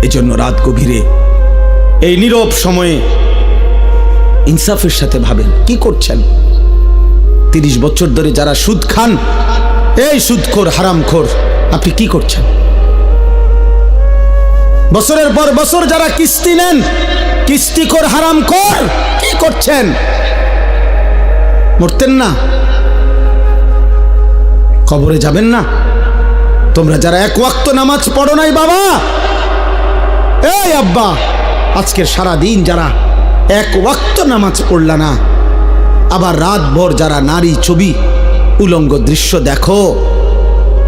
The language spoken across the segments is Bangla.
এই জন্য রাত গভীরে এই নীরব সময়ে ইনসাফের সাথে ভাবেন কি করছেন। 30 বছর ধরে যারা সুদ খান, এই সুদখোর হারামখোর, আপনি কি করছেন? বছরের পর বছর যারা কিস্তি নেন, কিস্তিখোর হারামখোর, কি করছেন? মরতেন না? কবরে যাবেন না? তোমরা যারা এক ওয়াক্ত নামাজ পড়ো নাই বাবা, এই আব্বা, আজকের সারা দিন যারা এক ওয়াক্ত নামাজ পড়লা না, আবার রাত ভর যারা নারী ছবি উলঙ্গ দৃশ্য দেখো,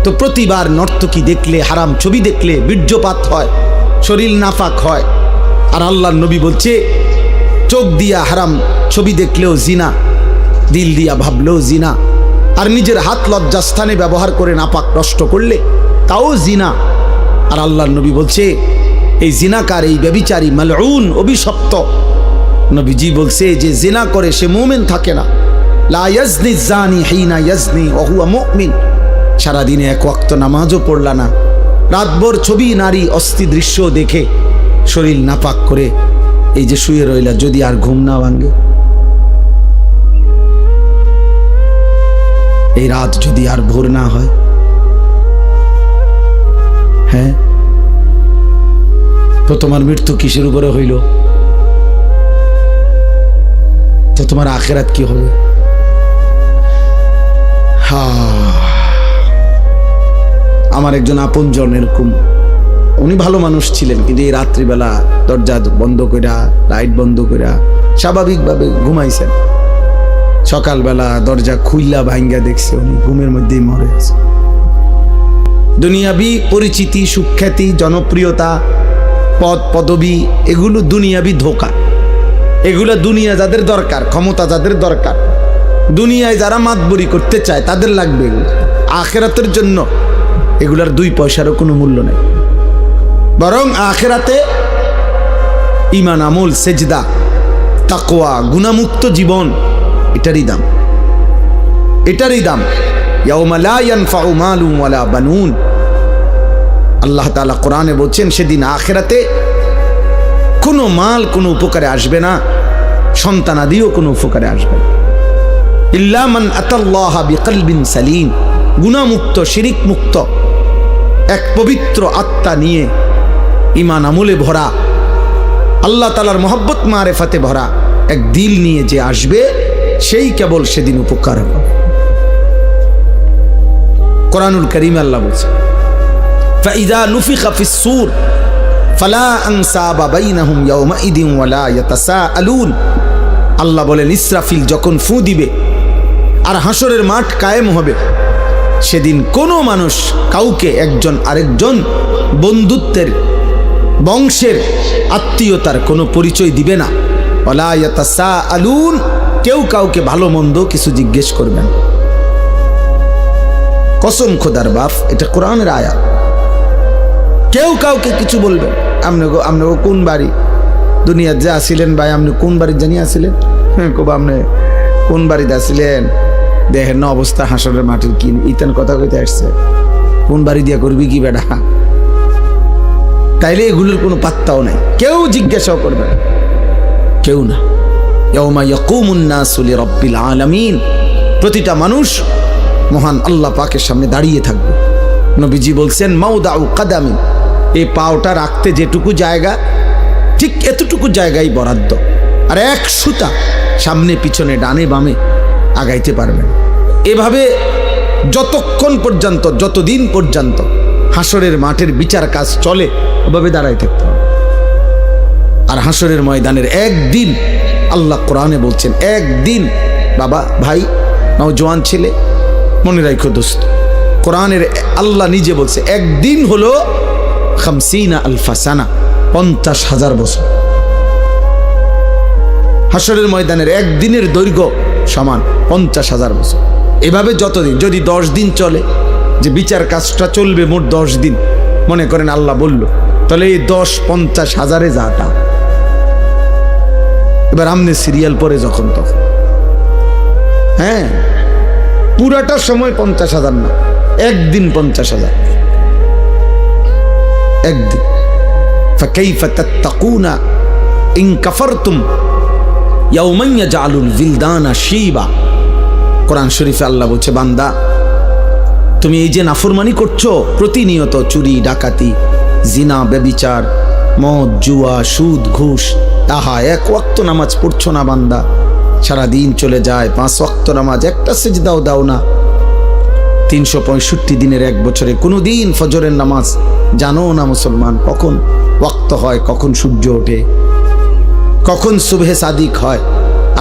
তো প্রতিবার নর্তকী দেখলে, হারাম ছবি দেখলে বীর্যপাত হয়, শরীর নাফাক হয়। আর আল্লাহর নবী বলছে চোখ দিয়া হারাম ছবি দেখলেও জিনা, দিল দিয়া ভাবলেও জিনা, আর নিজের হাত লজ্জাস্থানে ব্যবহার করে নাপাক নষ্ট করলে তাও জিনা। আর আল্লাহর নবী বলছে এই জিনাকার, এই ব্যভিচারী, মালউন, অভিশপ্ত। নবীজি বলছে যে জিনা করে সে মুমিন থাকে না। লা ইয়াজনি জানি হিনা ইয়াজনি ওয়া হুয়া মুমিন। সারাদিনে এক ওয়াক্ত নামাজও পড়লা না, রাতভর ছবি নারী অস্থি দৃশ্য দেখে শরীর নাপাক করে এই যে শুয়ে রইলা, যদি আর ঘুম না ভাঙে, এই রাত যদি আর ভোর না হয়, হ্যাঁ, তো তোমার মৃত্যু কিসের উপরে হইল? তো তোমার আখিরাত কি হবে? আমার একজন আপনজন এরকম, উনি ভালো মানুষ ছিলেন, কিন্তু এই রাত্রিবেলা দরজা বন্ধ কইরা, লাইট বন্ধ কইরা স্বাভাবিকভাবে ঘুমাইছেন। সকালবেলা দরজা খুইলা ভাঙ্গা দেখছে উনি ঘুমের মধ্যেই মরে আছে। দুনিয়াবি পরিচিতি, সুখ্যাতি, জনপ্রিয়তা, পদ পদবি, এগুলো দুনিয়াবি ধোঁকা। এগুলো দুনিয়া যাদের দরকার, ক্ষমতা যাদের দরকার, দুনিয়ায় যারা মাতবরি করতে চায় তাদের লাগবে এগুলো। আখিরাতের জন্য এগুলার 2 পয়সারও কোনো মূল্য নেই। বরং আখিরাতে ঈমান, আমল, সেজদা, তাকওয়া, গুনাহমুক্ত জীবন, এটারই দাম, এটারই দাম। ইয়াউমা লা ইয়ানফাউ মালুন ওয়ালা বানুন। আল্লাহ তাআলা কোরআনে বলছেন সেদিন আখিরাতে কোনো মাল কোনো উপকারে আসবে না, সন্তানাদিও কোনো উপকারে আসবে না। ইল্লা মান আতাল্লাহা বিকলবিন সালিম। গুনাহমুক্ত, শিরিক মুক্ত, এক পবিত্র আত্মা নিয়ে, ঈমান আমলে ভরা, আল্লাহ তাআলার মহব্বত মারেফাতে ভরা এক দিল নিয়ে যে আসবে, সেই কেবল সেদিন উপকার হবে। কোরআনুল কারীমে আল্লাহ বলছে ফাইযা নুফিখা ফিস সূর ফালা আনসাবা বাইনাহুম ইয়াওমাইদিন ওয়ালা ইয়াতাসাআলুন। আল্লাহ বলেন ইসরাফিল যখন ফু দিবে আর হাসরের মাঠ কায়েম হবে, সেদিন কোনো মানুষ কাউকে একজন আরেকজন বন্ধুত্বের, বংশের, আত্মীয়তার কোনো পরিচয় দিবে না। ওয়ালা ইয়াতাসাআলুন, কেউ কাউকে ভালো মন্দ কিছু জিজ্ঞেস করবেন। কসম খোদার বাপ, এটা কোরআনের আয়াত। কেউ কাউকে কিছু বলবেন, আপনি কোন বাড়ি দুনিয়ার যে আসিলেন ভাই, আপনি কোন বাড়ির জানি আসিলেন? হ্যাঁ, কব আপনি কোন বাড়িতে আসিলেন? দেখেন না অবস্থা হাসরের মাটির, কি ইতান কথা কইতে আসছে, কোন বাড়ি দিয়া করবি কি বেড়া? তাইলে এগুলোর কোনো পাত্তাও নাই, কেউ জিজ্ঞাসাও করবে না, কেউ না। ইয়াউমা ইয়াকুমুন নাসু লিরাব্বিল আলামিন। প্রতিটা মানুষ মহান আল্লাহ পাকের সামনে দাঁড়িয়ে থাকবে। নবীজি বলছেন মাউদাউ কাদামিন, এই পাওটা রাখতে যেটুকু জায়গা, ঠিক এতটুকু জায়গায় বরাদ্দ, আর এক সুতা সামনে পিছনে ডানে বামে আগাইতে পারবেন। এভাবে যতক্ষণ পর্যন্ত, যতদিন পর্যন্ত হাসরের মাঠের বিচার কাজ চলে, ওভাবে দাঁড়াই থাকতে হবে। আর হাসরের ময়দানের একদিন, আল্লাহ কোরআনে বলছেন একদিন, বাবা, ভাই, নওজোয়ান ছেলে, মনে রাখো দোস্ত, কোরআনের আল্লাহ নিজে বলছে একদিন হলো 50 আলফা সানা, 50,000 বছর। হাসরের ময়দানের একদিনের দৈর্ঘ্য সমান 50,000 বছর। এভাবে যতদিন, যদি 10 দিন চলে, যে বিচার কাজটা চলবে মোট 10 দিন, মনে করেন আল্লাহ বলল, তাহলে এই 10 50,000-এ যাটা। এবার আমনে সিরিয়াল পরে যখন তখন, হ্যাঁ, পুরাটা সময় 50,000 না, একদিন 50,000, একদিন। ফাকাইফা তাত্তাকুনা ইন কাফারতুম ইয়াওমান ইয়াজআলুল বিলদানা শিবা। কোরআন শরীফে আল্লাহ বলছে, বান্দা তুমি এই যে নাফরমানি করছো, প্রতিনিয়ত চুরি ডাকাতি জিনা ব্যভিচার মদ জুয়া সুদ ঘুষ, তাহা এক ওয়াক্ত নামাজ পড়ছো না বান্দা, সারাদিন চলে যায় 5 ওয়াক্ত নামাজ, একটা সিজদাও দাও না, 365 দিনের এক বছরে কোনো দিন ফজরের নামাজ জানো না মুসলমান, কখন ওয়াক্ত হয়, কখন সূর্য ওঠে, কখন সুবহে সাদিক হয়।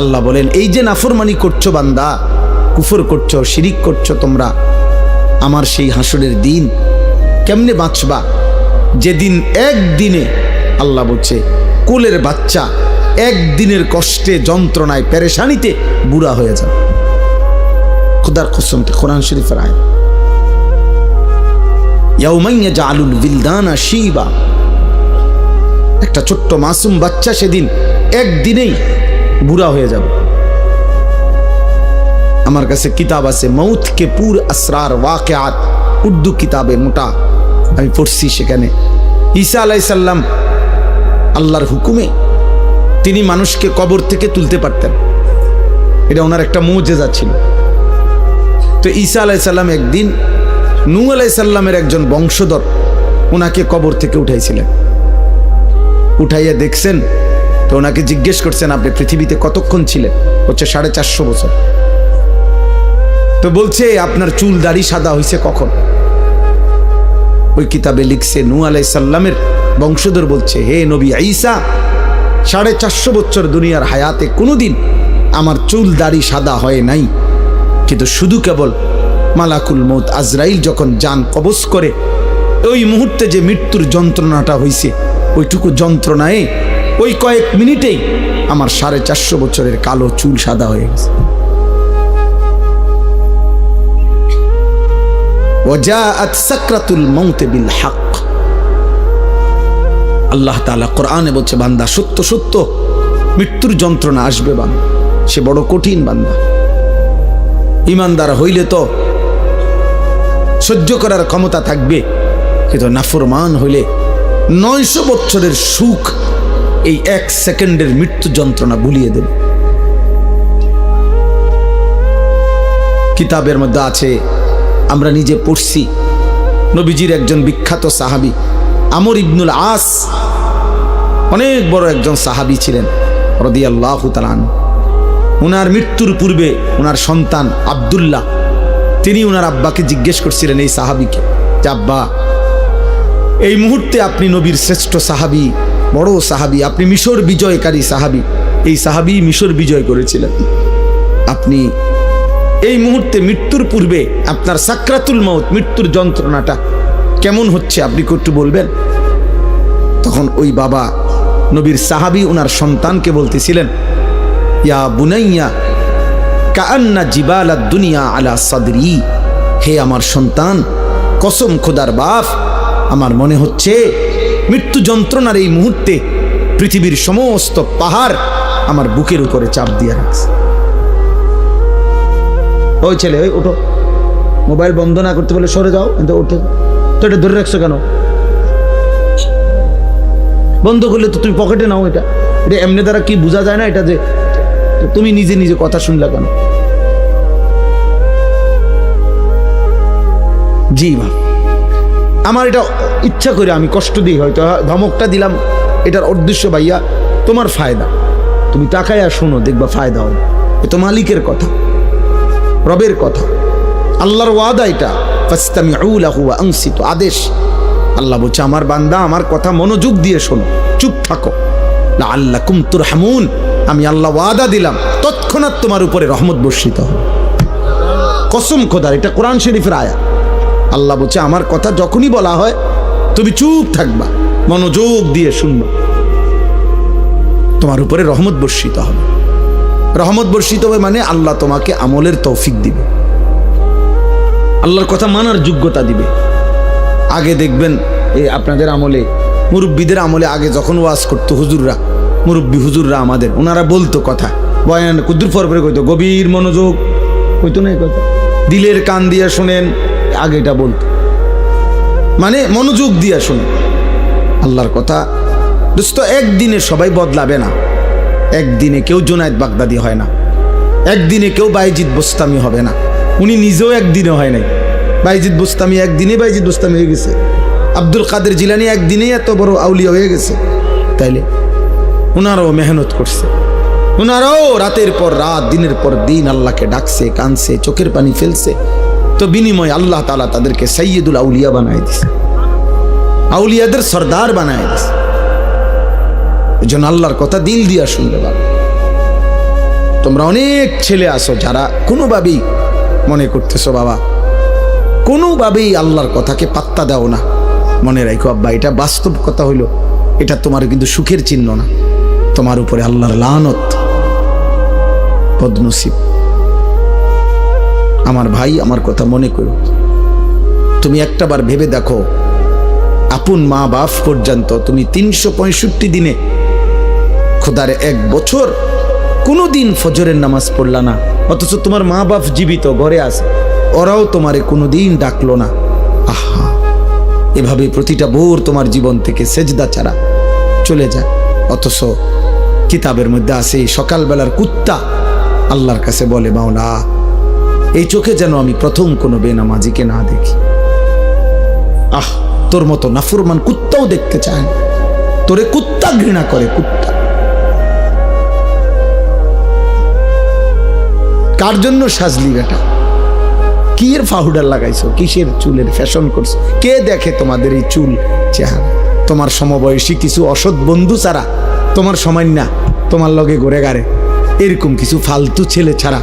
আল্লাহ বলেন এই যে নাফরমানি করছো বান্দা, কুফর করছো, শিরিক করছো তোমরা, আমার সেই হাসরের দিন কেমনে বাঁচবা, যেদিন একদিনে আল্লাহ বলছে কোলের বাচ্চা একদিনের কষ্টে যন্ত্রণায় পেরেশানিতে বুড়া হয়ে যাবে। খুদার কসম, কোরআন শরীফের আয়াত। ইয়াউমান ইয়াজআলুল বিলদানা শিবা, একটা ছোট্ট মাসুম বাচ্চা সেদিন একদিনেই বুড়া হয়ে যাবে। আমার কাছে কিতাব আছে মৌত কে পুর আসরার ওয়াকিয়াত, উর্দু কিতাবে মোটা, আমি পড়ছি। সেখানে ঈসা আলাইহিস সালাম আল্লাহর হুকুমে তিনি মানুষকে কবর থেকে তুলতে পারতেন, এটা ওনার একটা মুজিজা ছিল। তো ঈসা আলাইহিস সালাম একদিন নূহ আলাইহিস সালামের একজন বংশধর ওনাকে কবর থেকে উঠাইছিলেন, উঠাইয়া দেখছেন, তো ওনাকে জিজ্ঞেস করছেন আপনি পৃথিবীতে কতক্ষণ ছিলেন? হচ্ছে 450 বছর। তো বলছে আপনার চুল দাড়ি সাদা হয়েছে কখন? ওই কিতাবে লিখছে নূহ আলাইহিস সালামের বংশধর বলছে, হে নবী ঈসা, 450 বছর দুনিয়ার হায়াতে কোনোদিন আমার চুল দাড়ি সাদা হয় নাই, কিন্তু শুধু কেবল মালাকুল মউত আজরাইল যখন জান কবজ করে ওই মুহূর্তে যে মৃত্যুর যন্ত্রণাটা হয়েছে, ওইটুকু যন্ত্রণায় ওই কয়েক মিনিটেই আমার 450 বছরের কালো চুল সাদা হয়ে গেছে। ওয়াজাআত সাকরাতুল মাউত বিল হক। আল্লাহ তাআলা কোরআনে বলছে, বান্দা সত্য সত্য মৃত্যুর যন্ত্রণা আসবে বান্দা, সে বড় কঠিন বান্দা। ঈমানদার হইলে তো সহ্য করার ক্ষমতা থাকবে, কিন্তু নাফরমান হইলে 900 বছরের সুখ এই 1 সেকেন্ডের মৃত্যু যন্ত্রণা ভুলিয়ে দেবে। কিতাবের মধ্যে আছে, আমরা নিজে পড়ছি, নবীজির একজন বিখ্যাত সাহাবী আমর ইবনুল আস, অনেক বড় একজন সাহাবী ছিলেন রাদিয়াল্লাহু তাআলা আনহু। উনার মৃত্যুর পূর্বে উনার সন্তান আব্দুল্লাহ, তিনি উনার আব্বাকে জিজ্ঞেস করছিলেন এই সাহাবীকে, যে আব্বা, এই মুহূর্তে আপনি নবীর শ্রেষ্ঠ সাহাবী, বড় সাহাবী, আপনি মিশর বিজয়কারী সাহাবী, এই সাহাবী মিশর বিজয় করেছিলেন, আপনি এই মুহূর্তে মৃত্যুর পূর্বে আপনার সাকরাতুল মাউত, মৃত্যুর যন্ত্রণাটা কেমন হচ্ছে আপনি একটু বলবেন? তখন ওই বাবা নবীর সাহাবী ওনার সন্তানকে বলতেছিলেন, ইয়া বুনাইয়া কাআন্না জিবালাদ দুনিয়া আলা সাদরি, হে আমার সন্তান, কসম খোদার বাপ, আমার মনে হচ্ছে মৃত্যু যন্ত্রণার এই মুহূর্তে পৃথিবীর সমস্ত পাহাড় আমার বুকের উপরে চাপ দিয়ে রাখছে। ওই ছেলে, ওই ওঠো, মোবাইল বন্ধ না করতে বলে সরে যাও, কিন্তু ওঠে তো, এটা ধরে রাখছো কেন? বন্ধ করলে তো তুমি পকেটে নাও, এটা এটা এমনি দ্বারা কি বোঝা যায় না এটা, যে তুমি নিজে নিজে কথা শুনলা কেন? জি মা, আমার এটা ইচ্ছা করে আমি কষ্ট দিই, হয়তো ধমকটা দিলাম, এটার উদ্দেশ্য ভাইয়া তোমার ফায়দা, তুমি তাকায় আর শোনো, দেখবা ফায়দা হবে। এ তো মালিকের কথা, রবের কথা, আল্লাহর ওয়াদা, এটা ফাসতামিউ লাহু ওয়া আনসিতু, আদেশ। আল্লাহ বলছে, আমার বান্দা আমার কথা মনোযোগ দিয়ে শোনো, চুপ থাকো, লাআল্লাকুম তুরহামুন, আমি আল্লাহ ওয়াদা দিলাম তৎক্ষণাৎ তোমার উপরে রহমত বর্ষিত হবে। কসম খোদার, এটা কোরআন শরীফের আয়াত। আল্লাহ বলছে, আমার কথা যখনই বলা হয় তুমি চুপ থাকবা, মনোযোগ দিয়ে শুনবা, তোমার উপরে রহমত বর্ষিত হবে। রহমত বর্ষিত হবে মানে আল্লাহ তোমাকে আমলের তৌফিক দিবে, আল্লাহর কথা মানার যোগ্যতা দিবে। আগে দেখবেন এই আপনাদের আমলে, মুরব্বীদের আমলে, আগে যখন ওয়াজ করতো হুজুররা, মুরব্বী হুজুররা আমাদের, ওনারা বলতো কথা, বয়ান কুদ্দুর পরে কইতো, গভীর মনোযোগ, কইতো না এই কথা, দিলের কান দিয়ে শোনেন, আগে এটা বলতো, মানে মনোযোগ দিয়ে শোনেন। আল্লাহর কথা দোস্ত, একদিনে সবাই বদলাবে না। একদিনে কেউ জুনায়েদ বাগদাদি হয় না, একদিনে কেউ বাইজিদ বোস্তামি হবে না। উনি নিজেও একদিনে হয় নাই। বাইজিদ বোস্তামি একদিনে বাইজিদ বোস্তামি হয়ে গেছে। আব্দুল কাদের জিলানি একদিনেই এত বড় আউলিয়া হয়ে গেছে। তাইলে ওনারাও মেহনত করছে, ওনারাও রাতের পর রাত দিনের পর দিন আল্লাহকে ডাকছে, কানছে, চোখের পানি ফেলছে। তো বিনিময় আল্লাহ তাআলা তাদেরকে সাইয়্যিদুল আউলিয়া বানায় দিছে, আউলিয়াদের সর্দার বানায় দিছে। এই জন্য আল্লাহর কথা দিল দিয়া শুনতে পারো। তোমরা অনেক ছেলে আসো যারা কোনোভাবেই মনে করতেছো বাবা কোনোভাবেই আল্লাহর কথাকে পাত্তা দাও না। মনে রাখো আব্বা, এটা বাস্তব কথা হইল, এটা তোমার কিন্তু সুখের চিহ্ন না, তোমার উপরে আল্লাহর লানত, বদনসিব। আমার ভাই, আমার কথা মনে করো। তুমি একটাবার ভেবে দেখো, আপন মা বাপ পর্যন্ত তুমি 365 দিনে, খোদার 1 বছর কোনো দিন ফজরের নামাজ পড়লা না, অথচ তোমার মা বাপ জীবিত ঘরে আছে, ওরাও তোমারে কোনো দিন ডাকলো না। আহা, এভাবে প্রতিটা ভোর তোমার জীবন থেকে সেজদা ছাড়া চলে যায়। অথচ কিতাবের মধ্যে আছে সকালবেলার কুত্তা আল্লাহর কাছে বলে, মাওলা এই চোখে যেন আমি প্রথম কোনো বেনামাজিকে না দেখি। আহ, তোর মতো নাফরমান কুত্তাও দেখতে চায় না, তোরে কুত্তা ঘৃণা করে, কুত্তা। কার জন্য সাজলি বেটা? কি এর পাউডার লাগাইছো, কিসের চুলের ফ্যাশন করছো? কে দেখে তোমাদের এই চুল চেহারা? তোমার সমবয়সী কিছু অসৎ বন্ধু ছাড়া, তোমার সময় না তোমার লগে ঘুরে গাড়ে এরকম কিছু ফালতু ছেলে ছাড়া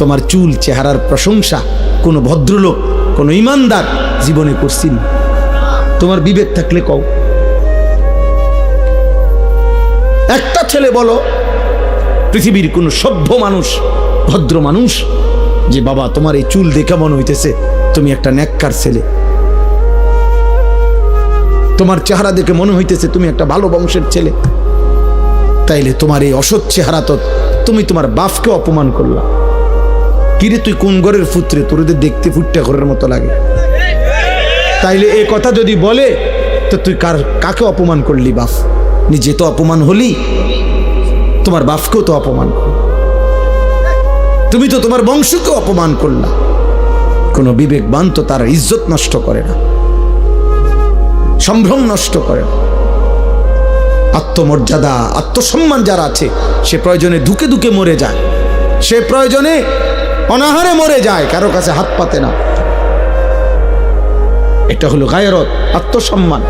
তোমার চুল চেহারার প্রশংসা কোনো ভদ্রলোক, কোনো ইমানদার জীবনে করছিল? তোমার বিবেক থাকলে কও। একটা ছেলে বলো পৃথিবীর কোন সভ্য মানুষ, ভদ্র মানুষ, যে বাবা তোমার এই চুল দেখে মনে হইতেছে তুমি একটা নেককার ছেলে, তোমার চেহারা দেখে মনে হইতেছে তুমি একটা ভালো বংশের ছেলে। তাইলে তোমার এই অসৎ চেহারা তো তুমি তোমার বাপকে অপমান করলা। কিরে তুই কোন ঘরের পুত্রে, তোরদের দেখতে ফুটটা ঘরের মতো লাগে। তাইলে এই কথা যদি বলে তো তুই কাকে অপমান করলি? বাপ নিজে তো অপমান হলি, তোমার বাপকেও তো অপমান করলি, তুমি তো তোমার বংশকে অপমান করলা। কোন বিবেকবান তো তার ইজ্জত নষ্ট করে না, সম্ভ্রম নষ্ট করে না। আত্মমর্যাদা, আত্মসম্মান যারা আছে, সে প্রয়োজনে ধুকে ধুকে মরে যায়, সে প্রয়োজনে অনাহারে মরে যায়, কারো কাছে হাত পাতে না। এটা হলো গায়রত, আত্মসম্মান,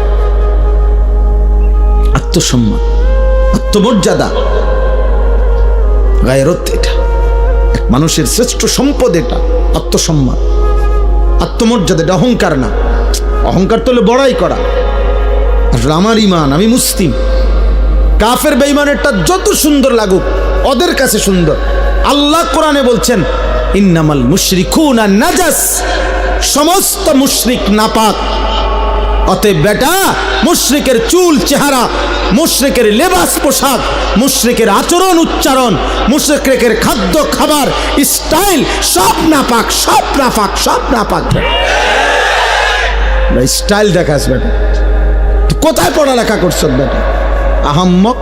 আত্মসম্মান, আত্মমর্যাদা, গায়রত। এটা এক মানুষের শ্রেষ্ঠ সম্পদ, এটা আত্মসম্মান, আত্মমর্যাদা। এটা অহংকার না। অহংকার তো হলো বড়াই করা। আসলে আমার ইমান, আমি মুসলিম। কাফের বেঈমানেরটা যত সুন্দর লাগুক, ওদের কাছে সুন্দর। আল্লাহ কোরআনে বলছেন, ইন্নামাল মুশরিকুনা নাজাস, সমস্ত মুশরিক নাপাক। অতএব বেটা, মুশরিকের চুল চেহারা, মুশরিকের লেবাস পোশাক, মুশরিকের আচরণ উচ্চারণ, মুশরিকের খাদ্য খাবার স্টাইল সব নাপাক, সব নাপাক, সব নাপাক। স্টাইল দেখাস বেটা, কোথায় পড়ালেখা করছ বেটা? আহাম্মক,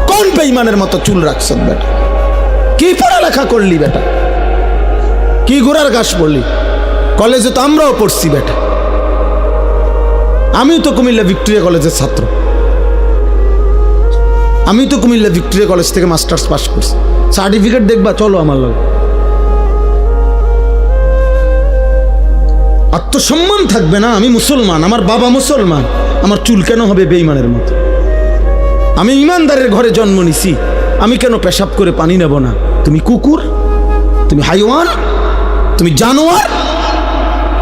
কোন বেঈমানের মতো চুল রাখছ বেটা? কি পড়ালেখা করলি বেটা? কি গোড়ার ঘাস পড়লি? কলেজে তো আমরাও পড়ছি বেটা। আমিও তো কুমিল্লা ভিক্টোরিয়া কলেজের ছাত্র, আমি তো কুমিল্লা ভিক্টোরিয়া কলেজ থেকে মাস্টার্স পাস করছি। সার্টিফিকেট দেখবা, চলো আমার লগে। আত্মসম্মান থাকবে না? আমি মুসলমান, আমার বাবা মুসলমান, আমার চুল কেন হবে বেঈমানের মতো? আমি ইমানদারের ঘরে জন্ম নিছি, আমি কেন পেশাব করে পানি নেব না? তুমি কুকুর, তুমি হাইওয়ান, তুমি জানোয়ার,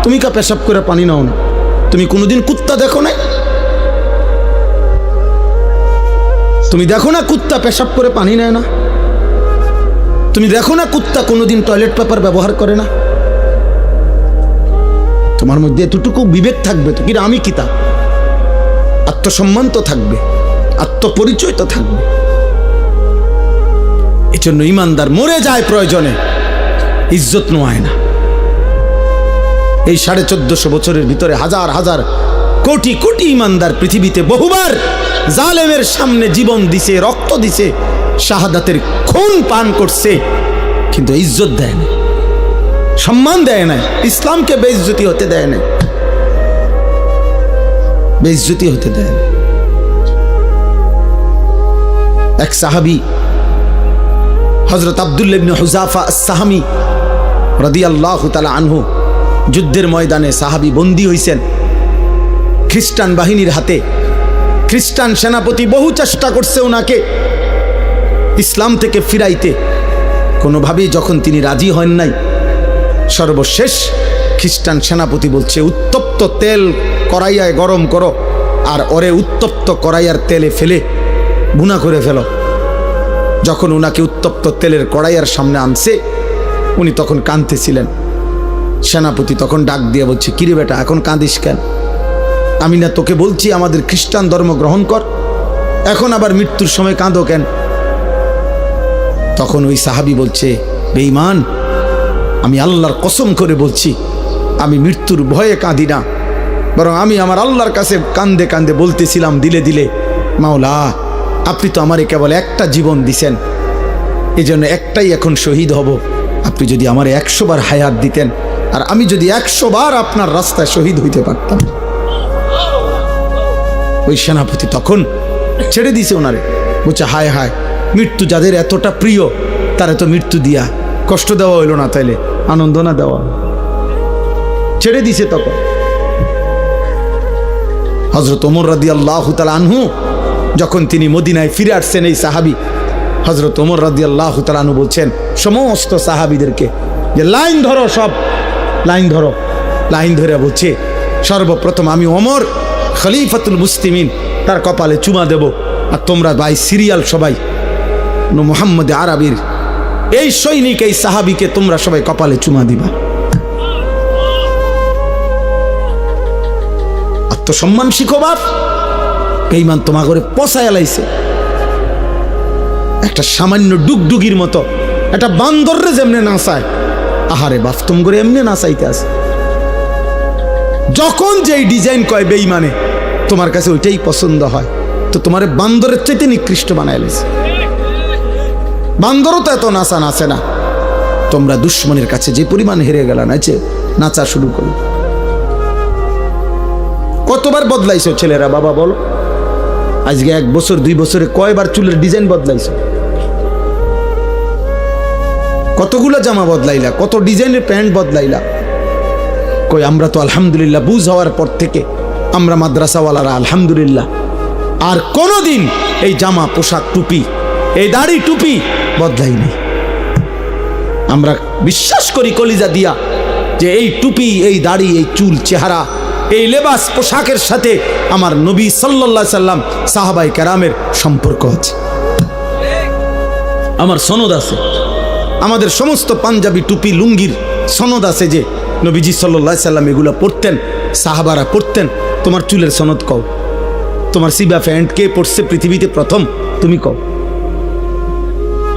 তুমি কা পেশাব করে পানি নাও না? তুমি কোনোদিন কুত্তা দেখো না? তুমি দেখো না কুত্তা পেশাব করে পানি নেয় না? তুমি দেখো না কুত্তা কোনোদিন টয়লেট পেপার ব্যবহার করে না? তোমার মধ্যে এতটুকু বিবেক থাকবে তো, কিনা আমি কিতা, আত্মসম্মান তো থাকবে, আত্মপরিচয় তো থাকবে। এজন্য ইমানদার মরে যায় প্রয়োজনে, ইজ্জত নোয়ায় না। এই 1450 বছরের ভিতরে হাজার হাজার কোটি কোটি ইমানদার পৃথিবীতে বহুবার জালেমের সামনে জীবন দিছে, রক্ত দিছে, শাহাদাতের খুন পান করছে, কিন্তু ইজ্জত দেয় না, সম্মান দেয় না, ইসলামকে বেইজ্জতি হতে দেয় না, বেইজ্জতি হতে দেয় না। এক সাহাবী হযরত আব্দুল্লাহ ইবনে হুযাফা আস-সাহামী রাদিয়াল্লাহু তাআলা আনহু যুদ্ধের ময়দানে সাহাবী বন্দী হইছেন খ্রিস্টান বাহিনীর হাতে। খ্রিস্টান সেনাপতি বহু চেষ্টা করছে ওনাকে ইসলাম থেকে ফিরাইতে, কোনোভাবেই যখন তিনি রাজি হন নাই, সর্বশেষ খ্রিস্টান সেনাপতি বলছে উত্তপ্ত তেল কড়াইয়ায় গরম করো আর ওরে উত্তপ্ত কড়াইয়ার তেলে ফেলে ভুনা করে ফেলো। যখন ওনাকে উত্তপ্ত তেলের কড়াইয়ার সামনে আনছে, উনি তখন কাঁদতেছিলেন। সেনাপতি তখন ডাক দিয়ে বলছে, কিরে বেটা, এখন কাঁদিস কেন? আমি না তোকে বলছি আমাদের খ্রিস্টান ধর্ম গ্রহণ কর, এখন আবার মৃত্যুর সময় কাঁদো কেন? তখন ওই সাহাবী বলছে, বেঈমান, আমি আল্লাহর কসম করে বলছি আমি মৃত্যুর ভয়ে কাঁদি না, বরং আমি আমার আল্লাহর কাছে কান্দে কান্দে বলতেছিলাম দিলে দিলে, মাওলা আপনি তো আমারে কেবল একটা জীবন দিছেন, এই জন্য একটাই এখন শহীদ হব। আপনি যদি আমারে 100 বার হায়াত দিতেন আর আমি যদি 100 বার আপনার রাস্তায় শহীদ হইতে পারতাম। ওই সেনাপতি তখন ছেড়ে দিছে ওনারে, বলছে হায় হায়, মৃত্যু যাদের এতটা প্রিয় তারা তো মৃত্যু দিয়া কষ্ট দেওয়া হইল না, তাইলে আনন্দ না দেওয়া, ছেড়ে দিছে। তখন হযরত ওমর রাদিয়াল্লাহু তাআলা আনহু যখন তিনি মদিনায় ফিরে আসছেন, এই সাহাবী হযরত ওমর রাদিয়াল্লাহু তাআলা আনহু বলছেন সমস্ত সাহাবীদেরকে যে লাইন ধরো, সব লাইন ধরো। লাইন ধরে বলছে সর্বপ্রথম আমি ওমর খলিফাতুল মুসলিমিন তার কপালে চুমা দেব, আর তোমরা ভাই সিরিয়াল সবাই মুহাম্মদ আরবির এই সৈনিক এই সাহাবীকে তোমরা সবাই কপালে চুমা দিবা। আত্মসম্মান শিখো বাপ, বেঈমান তোমা করে পচায় লাইছে। একটা সামান্য ডুগডুগির মতো একটা বান্দররে যেমনে নাচায়, আহারে বাপ তুম করে এমনি নাচাইতে আছে। যখন যেই ডিজাইন কয় বেঈমানে তোমার কাছে ওইটাই পছন্দ হয়, তো তোমারে বান্দরের চাইতে নিকৃষ্ট বানায় লাইছে। বান্দরও তো এত নাচা নাচে না। তোমরা দুশ্মনের কাছে যে পরিমাণ হেরে গেলা, নাচে নাচা শুরু করো। কতবার বদলাইছো ছেলেরা বাবা বলো? আজকে 1 বছর 2 বছরে কয়বার চুলের ডিজাইন বদলাইছো? কতগুলো জামা বদলাইলা, কত ডিজাইনের প্যান্ট বদলাইলা? কই আমরা তো আলহামদুলিল্লাহ বুঝ হওয়ার পর থেকে আমরা মাদ্রাসাওয়ালারা আলহামদুলিল্লাহ আর কোনোদিন এই জামা পোশাক টুপি এই দাড়ি টুপি বদলাইনি। আমরা বিশ্বাস করি কলিজা দিয়া যে এই টুপি এই দাড়ি এই চুল চেহারা এই লেবাস পোশাকের সাথে আমার নবী সাল্লাল্লাহু আলাইহি সাল্লাম সাহাবায়ে কেরামের সম্পর্ক আছে, আমার সনদ আছে। আমাদের সমস্ত পাঞ্জাবি টুপি লুঙ্গির সনদ আছে যে নবীজি সাল্লাল্লাহু আলাইহি সাল্লাম এগুলো পরতেন, সাহাবারা পরতেন। তোমার চুলের সনদ কও, তোমার সিবা প্যান্ট কে পরছে পৃথিবীতে প্রথম? তুমি কও,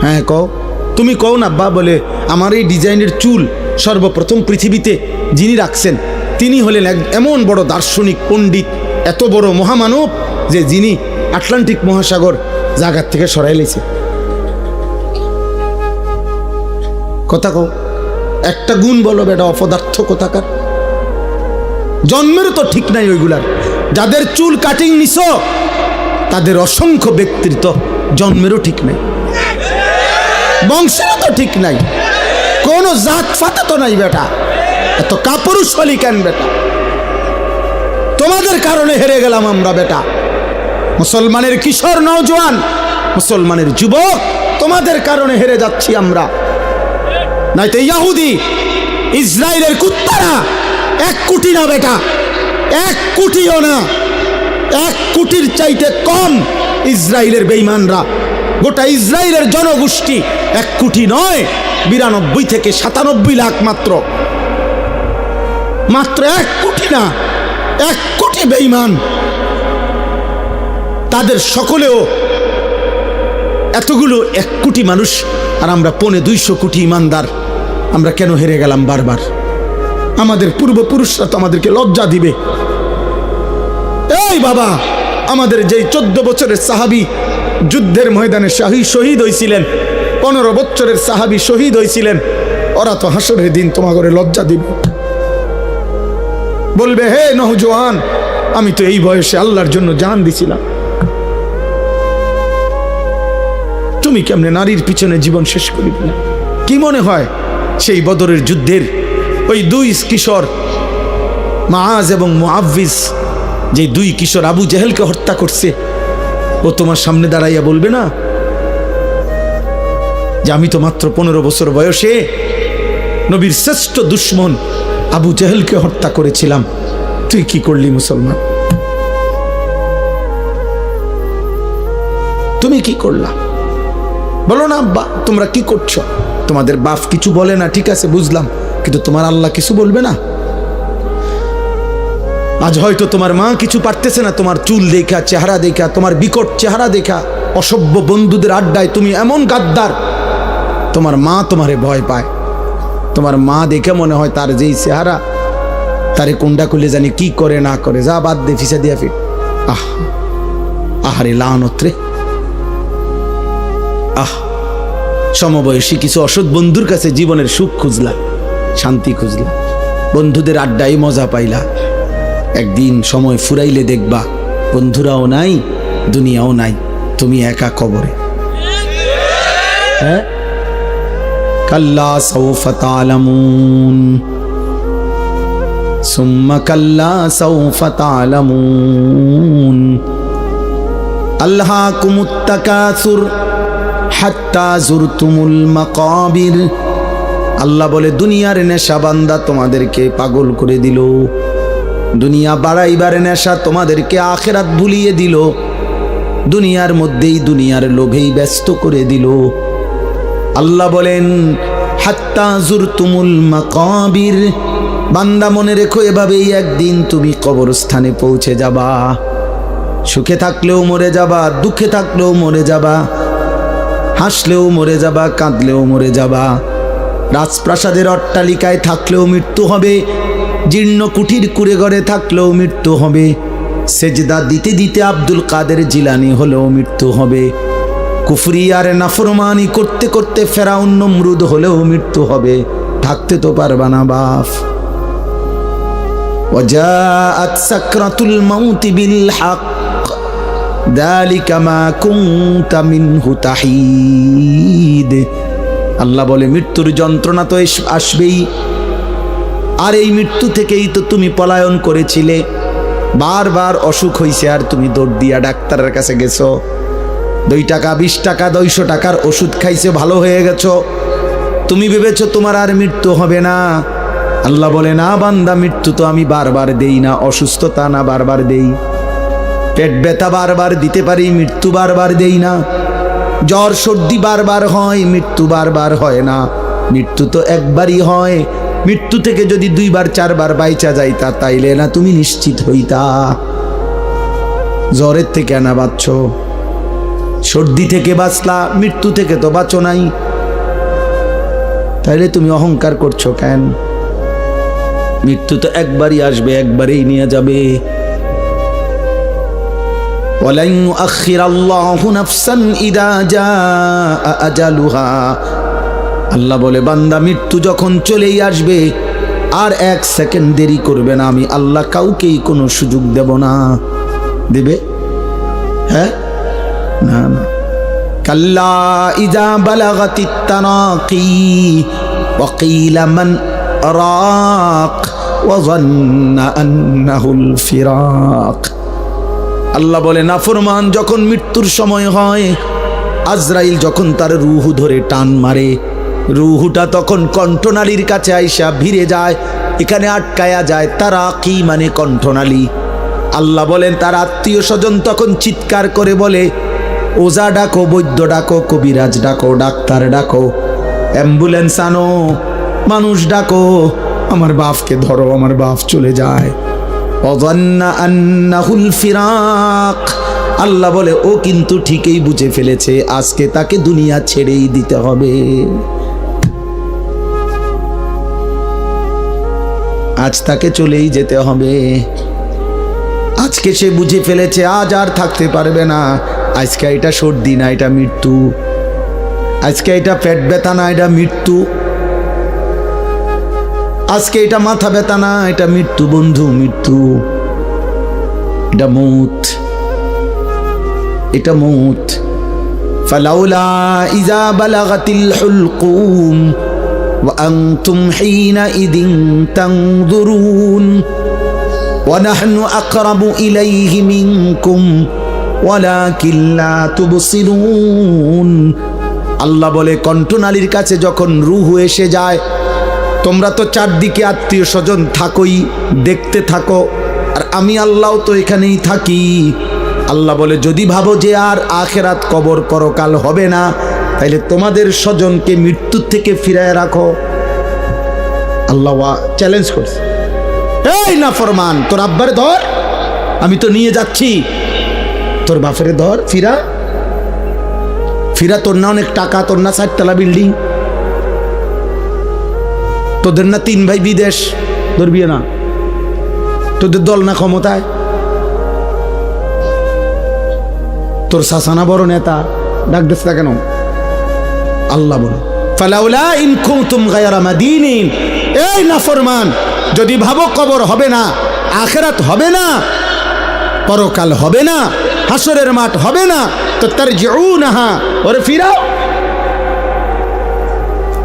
হ্যাঁ কও, তুমি কও না আব্বা। বলে আমার এই ডিজাইনের চুল সর্বপ্রথম পৃথিবীতে যিনি রাখছেন তিনি হলেন এমন বড় দার্শনিক পণ্ডিত, এত বড় মহামানব যে যিনি আটলান্টিক মহাসাগর জায়গার থেকে সরাই লেছে। কথা কও, একটা গুণ বলো বেটা, অপদার্থ কোথাকার। জন্মেরও তো ঠিক নাই ওইগুলার। যাদের চুল কাটিং নিছ তাদের অসংখ্য ব্যক্তিত্ব জন্মেরও ঠিক নাই, বংশেরও তো ঠিক নাই, কোনো জাত ফাতা তো নাই বেটা। এত কাপুরুষ হলি কেন বেটা? তোমাদের কারণে হেরে গেলাম আমরা বেটা। মুসলমানের কিশোর নওজোয়ান, মুসলমানের যুবক, তোমাদের কারণে হেরে যাচ্ছি আমরা। নয়তো ইহুদি ইসরায়েলের কুত্তারা 1 কোটি না বেটা, 1 কোটিও না, 1 কোটির চাইতে কম ইসরায়েলের বেঈমানরা। গোটা ইসরায়েলের জনগোষ্ঠী 1 কোটি নয়, 92 থেকে 97 লাখ মাত্র, মাত্র 1 কোটি না, 1 কোটি বেঈমান। তাদের সকলেও এতগুলো 1 কোটি মানুষ, আর আমরা 250 কোটি ইমানদার। আমরা কেন হেরে গেলাম বারবার? আমাদের পূর্বপুরুষরা তো আমাদেরকে লজ্জা দিবে। ওই বাবা, আমাদের যেই 14 বছরের সাহাবী যুদ্ধের ময়দানে শহীদ হয়েছিলেন, 15 বছরের সাহাবী শহীদ হয়েছিলেন, ওরা তো হাসরের দিন তোমাকে লজ্জা দিবে, বলবে হে নওজোয়ান, আমি তো এই বয়সে আল্লাহর জন্য জান দিছিলাম, তুমি কেমনে নারীর পিছনে জীবন শেষ করে দিলে? কি মনে হয় সেই বদরের যুদ্ধের ওই 2 কিশোর মাআজ এবং মুআউযিজ, যে 2 কিশোর আবু জেহেলকে হত্যা করছে, ও তোমার সামনে দাঁড়াইয়া বলবে না যে আমি তো মাত্র 15 বছর বয়সে নবীর শ্রেষ্ঠ দুশমন আবু জেহেলকে হত্যা করেছিলাম, তুই কি করলি মুসলমান? তুমি কি করলা? বলো না আব্বা তোমরা কি করছো? তোমাদের বাপ কিছু বলে না, ঠিক আছে বুঝলাম, কিন্তু তোমার আল্লাহ কিছু বলবে না? আজ হয়তো তোমার মা কিছু পারতেছে না, তোমার চুল দেখা, চেহারা দেখা, তোমার বিকট চেহারা দেখা, অসভ্য বন্ধুদের আড্ডায় তুমি এমন গাদ্দার, তোমার মা তোমারে ভয় পায়। তোমার মা দেখে মনে হয় তার যেই চেহারা, তারে কোনটা করলে জানি কি করে না করে, যা বাদ দে, ফিসা দিয়া ফির। আহারে লানত রে। সমবয়সী কিছু অসৎ বন্ধুর কাছে জীবনের সুখ খুঁজলা, শান্তি খুঁজলা, বন্ধুদের আড্ডায় মজা পাইলা, একদিন সময় ফুরাইলে দেখবা বন্ধুরাও নাই, দুনিয়াও নাই, তুমি একা কবরে। হ্যাঁ, কাল্লা সাউফা তা'লামুন সুম্মা কাল্লা সাউফা তা'লামুন আলহাকুমুত তাকাসুর হাত্তা জুরতুমুল মাকাবির। আল্লাহ বলে দুনিয়ার নেশা বান্দা তোমাদেরকে পাগল করে দিল, দুনিয়া বাড়াইবার নেশা তোমাদেরকে আখিরাত ভুলিয়ে দিল, দুনিয়ার মধ্যেই দুনিয়ার লোভেই ব্যস্ত করে দিল। আল্লাহ বলেন হাত্তা জুরতুমুল মাকাবির, বান্দা মনে রেখো এভাবেই একদিন তুমি কবরস্থানে পৌঁছে যাবা, সুখে থাকলেও মরে যাবা, দুঃখে থাকলেও মরে যাবা, হাসলেও মরে যাবা, কাঁদলেও মরে যাবা, রাজপ্রাসাদের অট্টালিকায় থাকলেও মৃত্যু হবে, জীর্ণ কুঠির কুড়ে ঘরে থাকলেও মৃত্যু হবে, সেজদা দিতে দিতে আব্দুল কাদের জিলানী হলেও মৃত্যু হবে, কুফরি আর নাফরমানি করতে করতে ফেরাউন নমরুদ হলেও মৃত্যু হবে, থাকতে তো পারবা না বাপ। ওয়াজাআত সাকরাতুল মাউতি বিল হক যালিকা মা কুনতা মিনহু তাহিদ। আল্লাহ বলে মৃত্যুর যন্ত্রণা তো আসবেই, আর এই মৃত্যু থেকেই তো তুমি পলায়ন করেছিলে, বারবার অসুখ হইছে আর তুমি দৌড় দিয়া ডাক্তারের কাছে গেছো, 2 টাকা 20 টাকা 200 টাকার ওষুধ খাইছে, ভালো হয়ে গেছো, তুমি ভেবেছো তোমার আর মৃত্যু হবে না। আল্লাহ বলে না বান্দা, মৃত্যু তো আমি বারবার দেই না, অসুস্থতা না বারবার দেই, পেট ব্যথা বারবার দিতে পারি, মৃত্যু বারবার দেই না, জ্বর সর্দি বারবার হয়, মৃত্যু বারবার হয় না, মৃত্যু তো একবারই হয়। মৃত্যু থেকে যদি 2 বার 4 বার বাইচা যাইতা তাইলে না তুমি নিশ্চিত হইতা। জ্বরের থেকে না বাঁচছ, সর্দি থেকে বাঁচলা, মৃত্যু থেকে তো বাঁচো নাই, তাইলে তুমি অহংকার করছো কেন? মৃত্যু তো একবারই আসবে, একবারেই নিয়ে যাবে। ওয়ালান ইউআখিরাল্লাহু নাফসান ইযা জাআ আজালুহা। আল্লাহ বলে বান্দা মৃত্যু যখন চলেই আসবে আর 1 সেকেন্ড দেরি করবে না, আমি আল্লাহ কাউকেই কোনো সুযোগ দেব না। দেবে? হ্যাঁ, না না। কাল্লা ইযা বালাগাতিত তারাকি ওয়া কিলা মান রাক ওয়া যান্না আন্নাহুল ফিরাক। আল্লাহ বলে নাফরমান যখন মৃত্যুর সময় হয়, আজরাইল যখন তার রূহ ধরে টান মারে, রূহটা তখন কণ্ঠনালীর কাছে আইসা ভিড়ে যায়, এখানে আটকায়া যায়। তারা কি মানে কণ্ঠনালী। আল্লাহ বলেন তার আত্মীয় স্বজন তখন চিৎকার করে বলে ওজা ডাকো, বৈদ্য ডাকো, কবিরাজ ডাকো, ডাক্তার ডাকো, অ্যাম্বুলেন্স আনো, মানুষ ডাকো, আমার বাপকে ধরো, আমার বাপ চলে যায়। ওয়াযান্না আন্নাহুল ফিরাক। আল্লাহ বলে ও কিন্তু ঠিকই বুঝে ফেলেছে আজকে তাকে দুনিয়া ছেড়েই দিতে হবে, আজ তাকে চলেই যেতে হবে। আজকে সে বুঝে ফেলেছে আজ আর থাকতে পারবে না। আজকে এটা সর্দি না, এটা মৃত্যু। আজকে এটা পেট ব্যথা না, এটা মৃত্যু। আজকে এটা মাথা ব্যথা না, এটা মৃত্যু বন্ধু, মৃত্যু। এটা মৌত, এটা মৌত। ফালাউলা ইযা বালাগাতিল হুলকুম ওয়া আনতুম হিনাইযিন তানজুরুন ওয়া নাহনু আকরাবু ইলাইহি মিনকুম ওয়ালাকিন লা তুবসিরুন। আল্লাহ বলে, কণ্ঠনালীর কাছে যখন রূহ এসে যায়, তোমরা তো চারদিকে আত্মীয় স্বজন থাকোই, দেখতে থাকো, আর আমি আল্লাহ তো এখানেই থাকি। আল্লাহ বলে, যদি ভাবো যে আর আখেরাত কবর পরকাল হবে না, তাইলে তোমাদের স্বজনকে মৃত্যুর থেকে ফিরায় রাখো। আল্লাহ চ্যালেঞ্জ করছে, এই নাফরমান, তোর আব্বারে ধর, আমি তো নিয়ে যাচ্ছি। তোর বাপেরে ধর, ফিরা ফিরা। তোর না অনেক টাকা, তোর না 4 তলা বিল্ডিং, তোদের না 3 ভাই বিদেশ, ধরবি না? তোদের দল না ক্ষমতায়? তোর শাসানা বড় নেতা, ডাক দিস না কেন? আল্লাহ বলে, ফালাউলা ইন কুনতুম গায়রা মাদিনিন। এই নাফরমান, যদি ভাবো কবর হবে না, আখিরাত হবে না, পরকাল হবে না, হাসরের মাঠ হবে না, তো তারজিউনাহা, ওরে ফিরাও,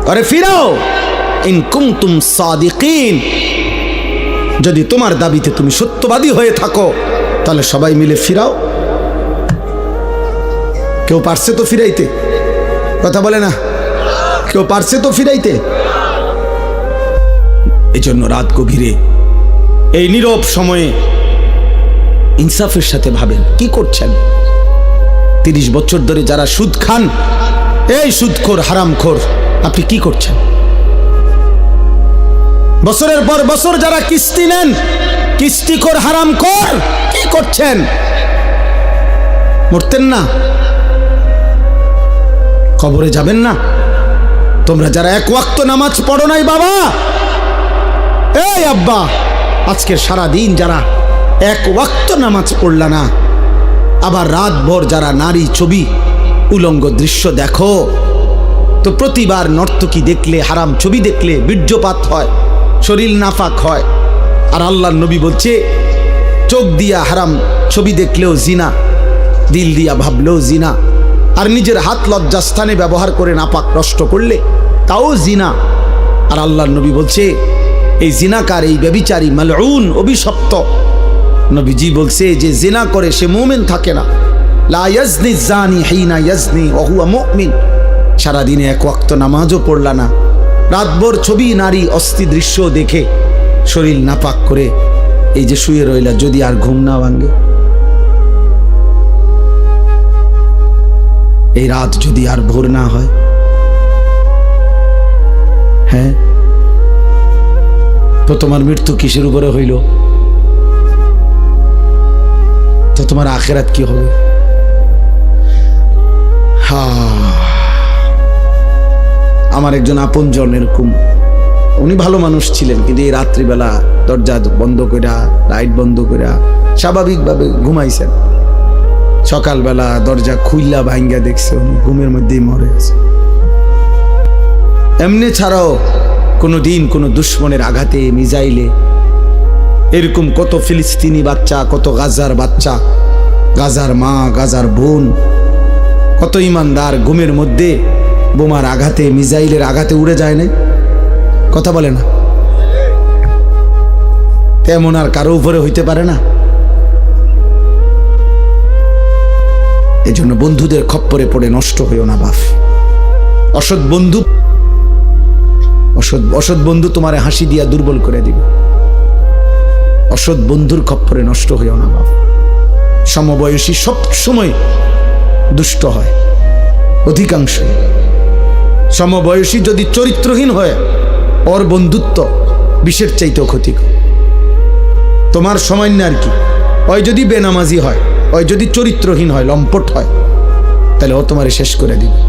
ওরে ফিরাও। ইন কুনতুম সাদিকিন, যদি তোমার দাবিতে তুমি সত্যবাদী হয়ে থাকো, তাহলে সবাই মিলে ফিরাও। কেউ পারছে তো ফিরাইতে? কথা বলে না, কেউ পারছে তো ফিরাইতে? এই জন্য রাত গভীরে এই নীরব সময়ে ইনসাফের সাথে ভাবেন কি করছেন। 30 বছর ধরে যারা সুদ খান, এই সুদখোর হারামখোর, আপনি কি করছেন? বছরের পর বছর যারা কিস্তি নেন, কিস্তিখোর হারামখোর, কি করছেন? মরতেন না? কবরে যাবেন না? তোমরা যারা 1 ওয়াক্ত নামাজ পড়ো নাই বাবা, এই আব্বা, আজকের সারা দিন যারা 1 ওয়াক্ত নামাজ পড়লা না, আবার রাত ভর যারা নারী ছবি উলঙ্গ দৃশ্য দেখো, তো প্রতিবার নর্তকী দেখলে, হারাম ছবি দেখলে বীর্যপাত হয়, শরীর নাফাক হয়। আর আল্লাহর নবী বলছে, চোখ দিয়া হারাম ছবি দেখলেও জিনা, দিল দিয়া ভাবলেও জিনা, আর নিজের হাত লজ্জাস্থানে ব্যবহার করে নাপাক নষ্ট করলে তাও জিনা। আর আল্লাহর নবী বলছে, এই জিনাকার, এই ব্যভিচারী, মালউন, অভিশপ্ত। নবীজি বলছে যে জিনা করে সে মুমিন থাকে না। লা ইয়াজনি জানি হিনা ইয়াজনি ওয়া হুয়া মুমিন। সারাদিনে 1 ওয়াক্ত নামাজও পড়লা না, রাতভর ছবি, নারী, অস্থি দৃশ্য দেখে শরীর নাপাক করে এই যে শুয়ে রইলা, যদি আর ঘুম না ভাঙে, এই রাত যদি আর ভোর না হয়, হ্যাঁ, তো তোমার মৃত্যু কিসের উপরে হইল? তো তোমার আখিরাত কি হবে? আমার একজন আপনজন এরকম, উনি ভালো মানুষ ছিলেন, কিন্তু এই রাত্রিবেলা দরজা বন্ধ কইরা, লাইট বন্ধ কইরা স্বাভাবিকভাবে ঘুমাইছেন। সকালবেলা দরজা খুইলা ভাঙ্গা দেখছে উনি ঘুমের মধ্যেই মরে আছে। এমনি ছাড়াও কোনো দিন কোনো দুশ্মনের আঘাতে, মিজাইলে, এরকম কত ফিলিস্তিনি বাচ্চা, কত গাজার বাচ্চা, গাজার মা, গাজার বোন, কত ইমানদার ঘুমের মধ্যে বোমার আঘাতে, মিজাইলের আঘাতে উড়ে যায় না? কথা বলে না? তেমন আর কারো উপরে হইতে পারে না। এই জন্য বন্ধুদের খপ্পরে পড়ে নষ্ট হইও না বাপ। অসৎ বন্ধু, অসৎ বন্ধু তোমারে হাসি দিয়া দুর্বল করে দিবে। অসৎ বন্ধুর খপ্পরে নষ্ট হইও না বাপ। সমবয়সী সব সময় দুষ্ট হয়, অধিকাংশ। সমবয়সী যদি চরিত্রহীন হয়, ওর বন্ধুত্ব বিষের চাইতেও ক্ষতিকর। তোমার সময় না আর কি, ওই যদি বেনামাজি হয়, ওই যদি চরিত্রহীন হয়, লম্পট হয়, তাহলে ও তোমারে শেষ করে দিবে।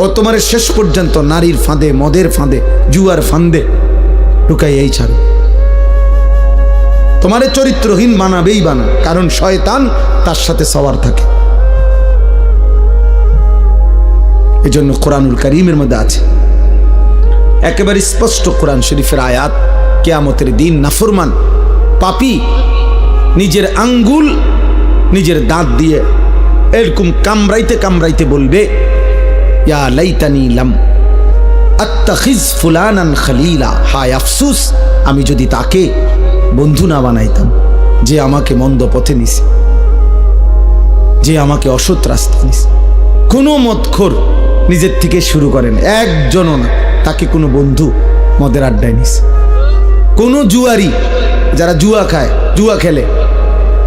ও তোমার শেষ পর্যন্ত নারীর ফাঁদে, মদের ফাঁদে, জুয়ার ফাঁদে ঢুকাই এই ছাড়ো। তোমারে চরিত্রহীন বানাবেই বানা, কারণ শয়তান তার সাথে সওয়ার থাকে। এজন্য কোরআনুল কারীমের মধ্যে আছে একেবারে স্পষ্ট, কোরআন শরীফের আয়াত, কিয়ামতের দিন নাফরমান পাপী নিজের আঙ্গুল নিজের দাঁত দিয়ে এরকম কামড়াইতে কামড়াইতে বলবে, ইয়া লাইতানি লাম আত্তাখিজ ফুলানান খলিলা, হায় আফসোস আমি যদি তাকে বন্ধু না বানাইতাম, যে আমাকে মন্দ পথে নিছে, যে আমাকে অসৎ রাস্তা নিছে। কোনো মদখোর নিজের থেকে শুরু করেন, একজনও না, তাকে কোনো বন্ধু মদের আড্ডায় নিছে। কোনো জুয়ারি, যারা জুয়া খায়, জুয়া খেলে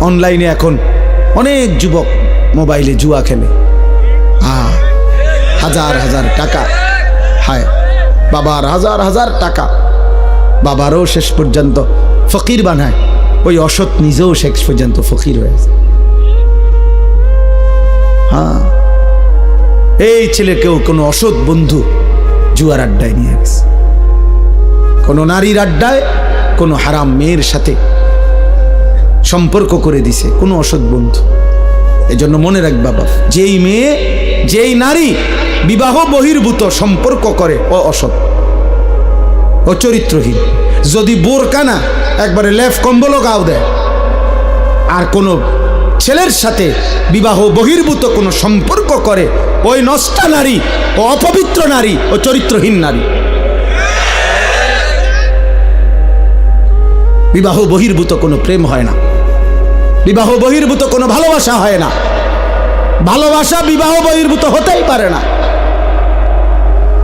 অনলাইনে, এখন অনেক যুবক মোবাইলে জুয়া খেলে, হাজার হাজার টাকা, হায় বাবার হাজার হাজার টাকা, বাবারও শেষ পর্যন্ত ফকির বানায়, ওই অসৎ নিজেও শেষ পর্যন্ত ফকির হয়েছে। হ্যাঁ, এই ছেলেকেও কোনো অসৎ বন্ধু জুয়ার আড্ডায় নিয়ে গেছে, কোনো নারীর আড্ডায়, কোনো হারাম মেয়ের সাথে সম্পর্ক করে দিছে কোনো অসৎ বন্ধু। এজন্য মনে রাখ বাবা, যেই মেয়ে যেই নারী বিবাহ বহির্ভূত সম্পর্ক করে ও অসৎ, ও চরিত্রহীন। যদি বোরকা না, একবারে লেফ কম্বলও গাও দেয়, আর কোনো ছেলের সাথে বিবাহ বহির্ভূত কোনো সম্পর্ক করে, ওই নষ্টা নারী, ও অপবিত্র নারী, ও চরিত্রহীন নারী। বিবাহ বহির্ভূত কোনো প্রেম হয় না, বিবাহ বহির্ভূত কোনো ভালোবাসা হয় না, ভালোবাসা বিবাহ বহির্ভূত হতেই পারে না।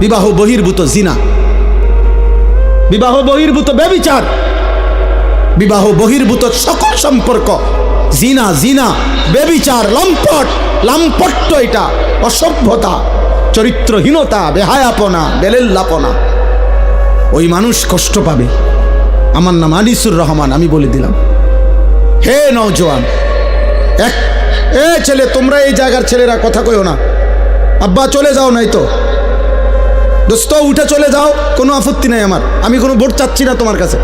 বিবাহ বহির্ভূত জিনা, বিবাহ বহির্ভূত ব্যভিচার, বিবাহ বহির্ভূত সকল সম্পর্ক জিনা, জিনা, ব্যভিচার, লম্পট, লাম্পট্য, এটা অসভ্যতা, চরিত্রহীনতা, বেহায়াপনা, বেলেল্লাপনা। ওই মানুষ কষ্ট পাবে। আমার নাম আনিসুর রহমান, আমি বলে দিলাম, হে নওজোয়ান, ছেলে, তোমরা এই জায়গার ছেলেরা কথা কইও না, আব্বা চলে যাও, নাই তো দোস্ত উঠে চলে যাও, কোনো আপত্তি নাই আমার, আমি কোনো ভোট চাচ্ছি না তোমার কাছে,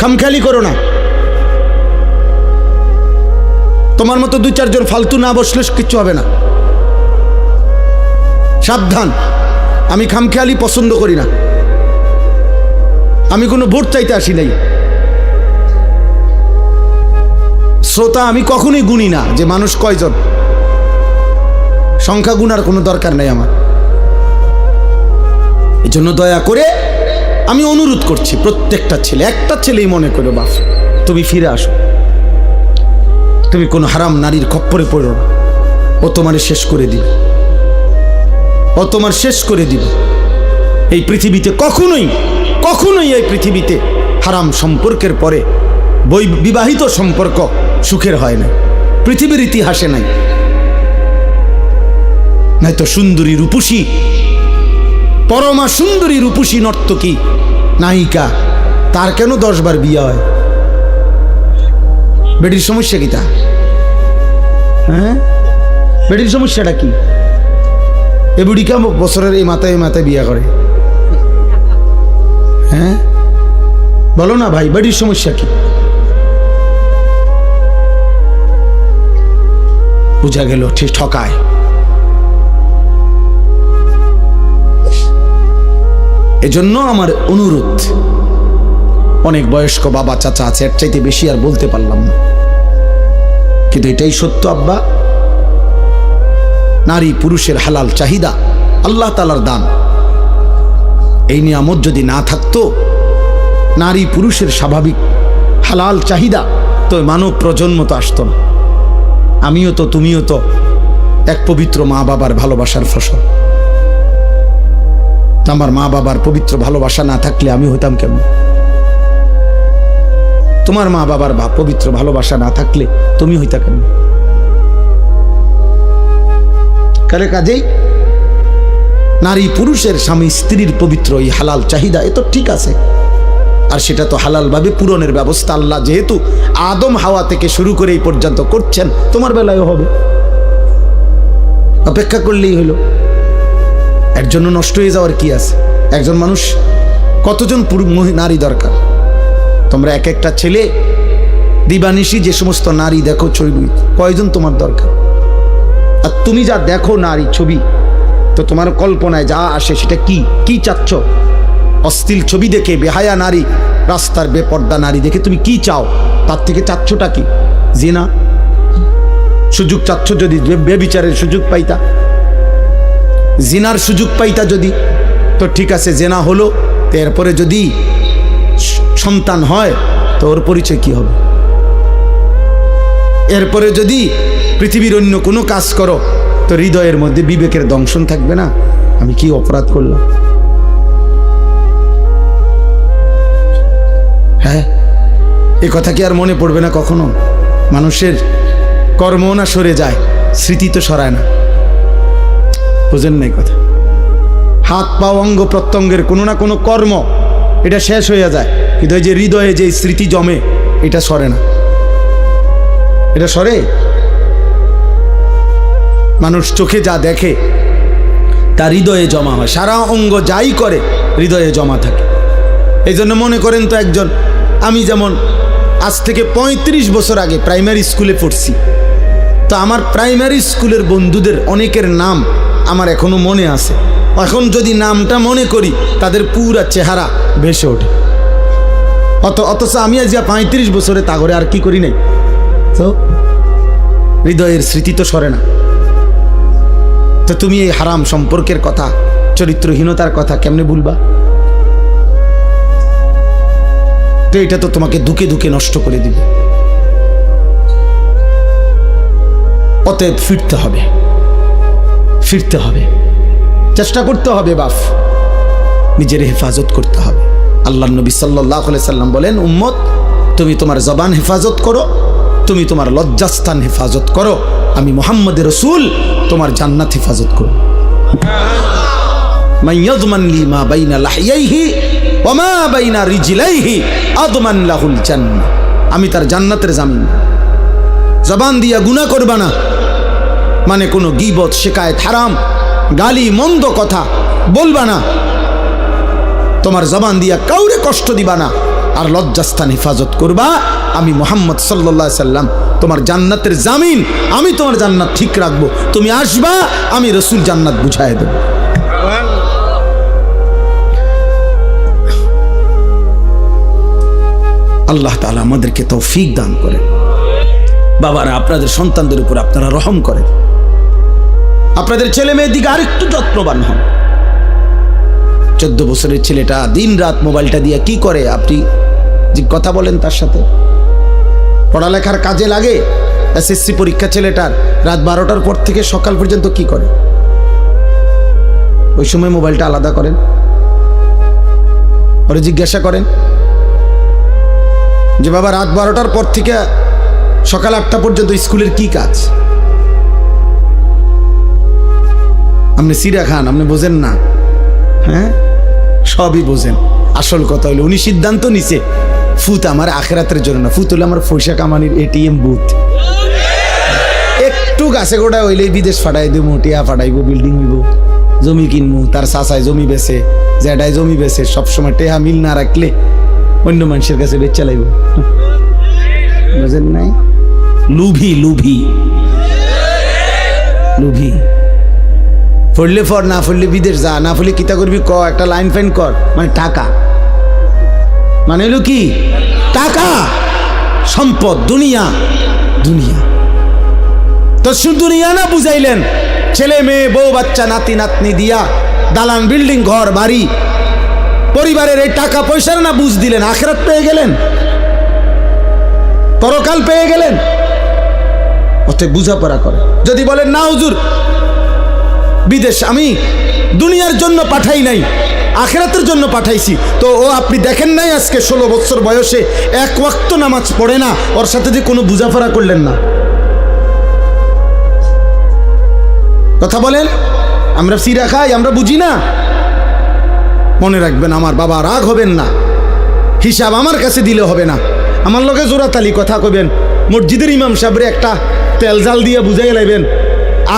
খামখেয়ালি করো না। তোমার মতো দুই চারজন ফালতু না বসলে কিচ্ছু হবে না, সাবধান। আমি খামখেয়ালি পছন্দ করি না, আমি কোনো ভোট চাইতে আসি নাই। শ্রোতা আমি কখনোই গুনি না যে মানুষ কয়জন, সংখ্যা গুনার কোনো দরকার নেই আমার। এই জন্য দয়া করে আমি অনুরোধ করছি, প্রত্যেকটা ছেলে, একটা ছেলেই মনে করো, বাপ তুমি ফিরে আসো, তুমি কোনো হারাম নারীর খপ্পরে পড়ো না, ও তোমার শেষ করে দিবে, ও তোমার শেষ করে দিবে। এই পৃথিবীতে কখনোই কখনোই এই পৃথিবীতে হারাম সম্পর্কের পরে বিবাহিত সম্পর্ক সুখের হয় না, পৃথিবীর ইতিহাসে নাই। নয়তো সুন্দরী রূপসী, পরমা সুন্দরী রূপসী নর্তকী নায়িকা, তার কেন 10 বার বিয়ে হয়? বেটির সমস্যা কি তা? হ্যাঁ, বেটির সমস্যাটা কি? এ বুড়ি কেমন বছরের এই মাথায় বিয়ে করে? হ্যাঁ বলো না ভাই, বেটির সমস্যা কি? বুঝা গেল ঠিক ঠকায়। এজন্য আমার অনুরোধ, অনেক বয়স্ক বাবা চাচা আছে, এর চাইতে বেশি আর বলতে পারলাম না, কিন্তু এটাই সত্য আব্বা, নারী পুরুষের হালাল চাহিদা আল্লাহ তাআলার দান। এই নিয়ামত যদি না থাকতো, নারী পুরুষের স্বাভাবিক হালাল চাহিদা, তো মানব প্রজন্ম তো আসতো না। আমিও তো, তুমিও তো এক পবিত্র মা বাবার ভালোবাসার ফসল। আমার মা বাবার পবিত্র ভালোবাসা না থাকলে আমি হইতাম কেমন? তোমার মা বাবার পবিত্র ভালোবাসা না থাকলে তুমি হইতা কেমন? কালে কাজেই নারী পুরুষের স্বামী স্ত্রীর পবিত্র এই হালাল চাহিদা, এ তো ঠিক আছে, আর সেটা তো হালালভাবে পূরণের ব্যবস্থা আল্লাহ যেহেতু আদম হাওয়া থেকে শুরু করে এই পর্যন্ত করছেন, তোমার বেলায়ও হবে, অপেক্ষা করলেই হলো। এর জন্য নষ্ট হয়ে যাওয়ার কি আছে? একজন মানুষ কতজন নারী দরকার? তোমরা এক একটা ছেলে দিবানিশি যে সমস্ত নারী দেখো ছবি, কয়জন তোমার দরকার? আর তুমি যা দেখো নারী ছবি, তো তোমার কল্পনায় যা আসে সেটা কি কি চাচ্ছ? অশ্লীল ছবি দেখে, বেহায়া নারী, রাস্তার বেপর্দা নারী দেখে তুমি কি চাও? তার থেকে চাচ্ছটা কি? জিনা। সুযোগ চাচ্ছ যদি বেবিচারের সুযোগ পাইতা, জিনার সুযোগ পাইতা যদি, তো ঠিক আছে, জেনা হলো, তো এরপরে যদি সন্তান হয় তো ওর পরিচয় কি হবে? এরপরে যদি পৃথিবীর অন্য কোনো কাজ করো তো হৃদয়ের মধ্যে বিবেকের দংশন থাকবে না, আমি কি অপরাধ করলাম? হ্যাঁ, এ কথা কি আর মনে পড়বে না কখনো? মানুষের কর্ম না সরে যায়, স্মৃতি তো সরায় না। বুঝেন নাই কথা? হাত পা অঙ্গ প্রত্যঙ্গের কোনো না কোনো কর্ম এটা শেষ হয়ে যায়, কিন্তু এই যে হৃদয়ে যে স্মৃতি জমে এটা সরে না। এটা সরে? মানুষ চোখে যা দেখে তা হৃদয়ে জমা হয়, সারা অঙ্গ যাই করে হৃদয়ে জমা থাকে। এই জন্য মনে করেন তো একজন, আমি যেমন আজ থেকে 35 বছর আগে প্রাইমারি স্কুলে পড়ছি, তো আমার প্রাইমারি স্কুলের বন্ধুদের অনেকের নাম আমার এখনো মনে আছে। এখন যদি নামটা মনে করি তাদের পুরা চেহারা ভেসে ওঠে। অথচ আমি আজ 35 বছরে তা করে আর কি করি নাই, তো হৃদয়ের স্মৃতি তো সরে না। তো তুমি এই হারাম সম্পর্কের কথা, চরিত্রহীনতার কথা কেমনে ভুলবা? তো এটা তো তোমাকে দুকে দুকে নষ্ট করে দিবে। অতএব ফিরতে হবে, ফিরতে হবে, চেষ্টা করতে হবে, বাপ নিজের হেফাজত করতে হবে। আল্লাহর নবী সাল্লাল্লাহু আলাইহি সাল্লাম বলেন, উম্মত তুমি তোমার জবান হেফাজত করো, তুমি তোমার লজ্জাস্থান হেফাজত করো, আমি মুহাম্মদের রাসূল তোমার জান্নাত হেফাজত করব। মান ইয়াযমান লি মা বাইনা লাহইয়াইহি ওয়া মা বাইনা রিজলাইহি আযমান লাহুল জান্নাহ। আমি তার জান্নাতের জামিন। জবান দিয়া গুনাহ করবা না, মানে কোনো গীবত, শিকায়েত, হারাম, গালি, মন্দ কথা বলবা না, তোমার জবান দিয়া কাউরে কষ্ট দিবা না, আর লজ্জাস্থান হেফাজত করবা। আমি মুহাম্মদ সাল্লাল্লাহু আলাইহি সাল্লাম তোমার জান্নাতের জামিন, আমি তোমার জান্নাত ঠিক রাখবো। তুমি আসবা, আমি রাসূল জান্নাত বুঝায় দেব। আল্লাহ তাআলা আমাদেরকে তৌফিক দান করেন। বাবারা, আপনাদের সন্তানদের উপর আপনারা রহম করেন, আপনাদের ছেলে মেয়ের দিকে আরেকটু যত্নবান হন। 14 বছরের ছেলেটা দিন রাত মোবাইলটা দিয়ে কি করে? আপনি যে কথা বলেন তার সাথে, পড়ালেখার কাজে লাগে। এসএসসি পরীক্ষা ছেলেটার রাত 12টার পর থেকে সকাল পর্যন্ত কি করে? ওই সময় মোবাইলটা আলাদা করেন, ওরে জিজ্ঞাসা করেন যে বাবা রাত 12টার পর থেকে সকাল 8টা পর্যন্ত স্কুলের কি কাজ? আপনি সিরা খান, আপনি বোঝেন না? হ্যাঁ, সবই বোঝেন। আসল কথা হলো উনি সিদ্ধান্ত নিছে ফুত আমার আখেরাতের জন্য না, ফুত হলো আমার পয়সা কামানির এটিএম বুথ। একটু গাছে গোড়া হইলেই বিদেশ ফাটাই দেবো, টিয়া ফাটাইবো, বিল্ডিং হইব, জমি কিনবো, তার চাচায় জমি বেছে, জ্যাডায় জমি বেছে, সবসময় টেহা মিল না রাখলে অন্য মানুষের কাছে বেচা লাইব। বুঝেন নাই? লুভি লুভি লুভি। পড়লে ফর, না পড়লে বিদেশ যা, না পড়লে কিতা করবি ক, একটা লাইন ফাইন কর, মানে টাকা, মানে হলো কি টাকা, সম্পদ, দুনিয়া। দুনিয়া তো শুধু দুনিয়া না বুঝাইলেন, ছেলে মেয়ে, বউ বাচ্চা, নাতি নাতনি দিয়া দালান, বিল্ডিং, ঘর বাড়ি, পরিবারের এই টাকা পয়সার না বুঝ দিলেন, আখিরাত পেয়ে গেলেন, পরকাল পেয়ে গেলেন। অতএব বুঝাপড়া করে। যদি বলেন না হুজুর বিদেশ আমি দুনিয়ার জন্য পাঠাই নাই, আখিরাতের জন্য পাঠাইছি, তো ও আপনি দেখেন নাই আজকে 16 বছর বয়সে এক ওয়াক্ত নামাজ পড়ে না, ওর সাথে যে কোনো বুঝাপড়া করলেন না। কথা বলেন, আমরা সিরা খাই, আমরা বুঝি না। মনে রাখবেন, আমার বাবা রাগ হবেন না, হিসাব আমার কাছে দিলে হবে না। আমার লগে জোরাতালি কথা কবেন, মসজিদের ইমাম সাহেবরে একটা তেল জাল দিয়ে বুঝাই লাইবেন,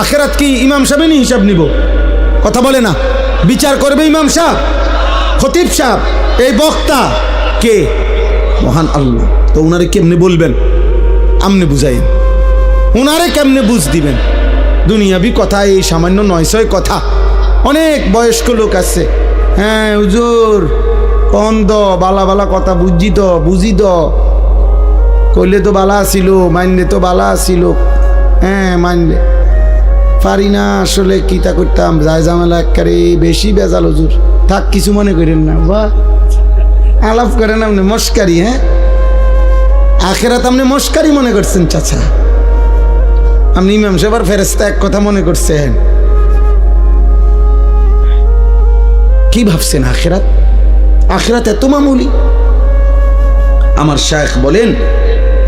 আখেরাত কি ইমাম সাহেবেরই হিসাব নিব? কথা বলে না, বিচার করবে ইমাম সাহেব, খতিব সাহেব, এই বক্তা কে? মহান আল্লাহ। তো ওনারে কেমনে বলবেন? আমনে বুঝাইন, ওনারে কেমনে বুঝ দিবেন? দুনিয়াবি কথা, এই সামান্য 900 কথা। অনেক বয়স্ক লোক আছে, হ্যাঁ হুজুর কন দ বালা বালা কথা বুঝি দ কইলে তো বালা ছিল, মানলে তো বালা ছিল, হ্যাঁ মানলে পারি না আসলে কিতা করতাম, যায় জামেলা একেবারে বেশি বেজাল হুজুর। থাক, কিছু মনে করেন না, বা আলাপ করেন আপনি মস্কারি। হ্যাঁ, আখেরাত আপনি মস্কারি মনে করছেন চাচা? আপনি ইমাম সাহেবের ফেরেশতা এক কথা মনে করছেন? কি ভাবছেন আখেরাত? আখেরাত এত মামুলি? আমার শায়েখ বলেন,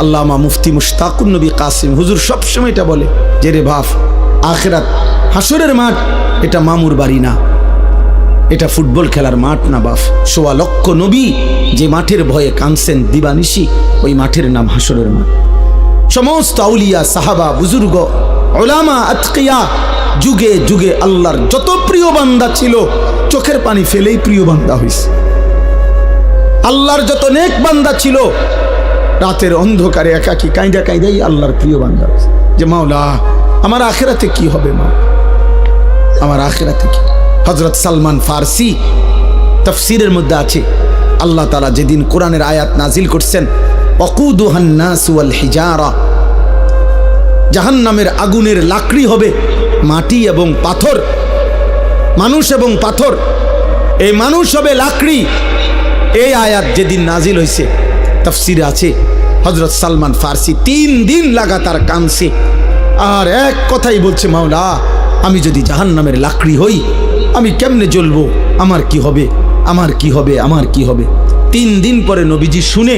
আল্লামা মুফতি মুশতাকুন নবী কাসিম হুজুর সবসময় এটা বলে যে রে বাপ, আখেরাত হাসরের মাঠ, এটা মামুর বাড়ি না, এটা ফুটবল খেলার মাঠ না বাপ। ১৬ লক্ষ নবী যে মাঠের ভয়ে কাঁদছেন দিবানিশি, ওই মাঠের নাম হাসরের মাঠ। সমস্ত আউলিয়া সাহাবা বুজুর্গ উলামা আতকিয়া যুগে যুগে আল্লাহর যত প্রিয় বান্দা ছিল, চোখের পানি ফেলেই প্রিয় বান্দা হইছে। আল্লাহর যত নেক বান্দা ছিল, রাতের অন্ধকারে একাকী কাঁদা কাঁদাই আল্লাহর প্রিয় বান্দা হইছে। যে মাওলা আমার আখিরাতে কি হবে, মা আমার আখিরাতে কি? হযরত সালমান ফারসি তাফসীরের মধ্যে আছে, আল্লাহ তাআলা যেদিন কোরআনের আয়াত নাজিল করছেন, ওয়াকুদুহান নাস ওয়াল হিজারা, জাহান্নামের আগুনের লাকড়ি হবে মাটি এবং পাথর, মানুষ এবং পাথর, এই মানুষ হবে লাকড়ি। এই আয়াত যেদিন নাজিল হয়েছে, তাফসীরে আছে হযরত সালমান ফারসি 3 দিন লাগাতার কাঁদছে আর এক কথাই বলছে, মাওলা আমি যদি জাহান্নামের লাকড়ি হই, আমি কেমনে জ্বলবো, আমার কি হবে, আমার কি হবে, আমার কি হবে। 3 দিন পরে নবীজি শুনে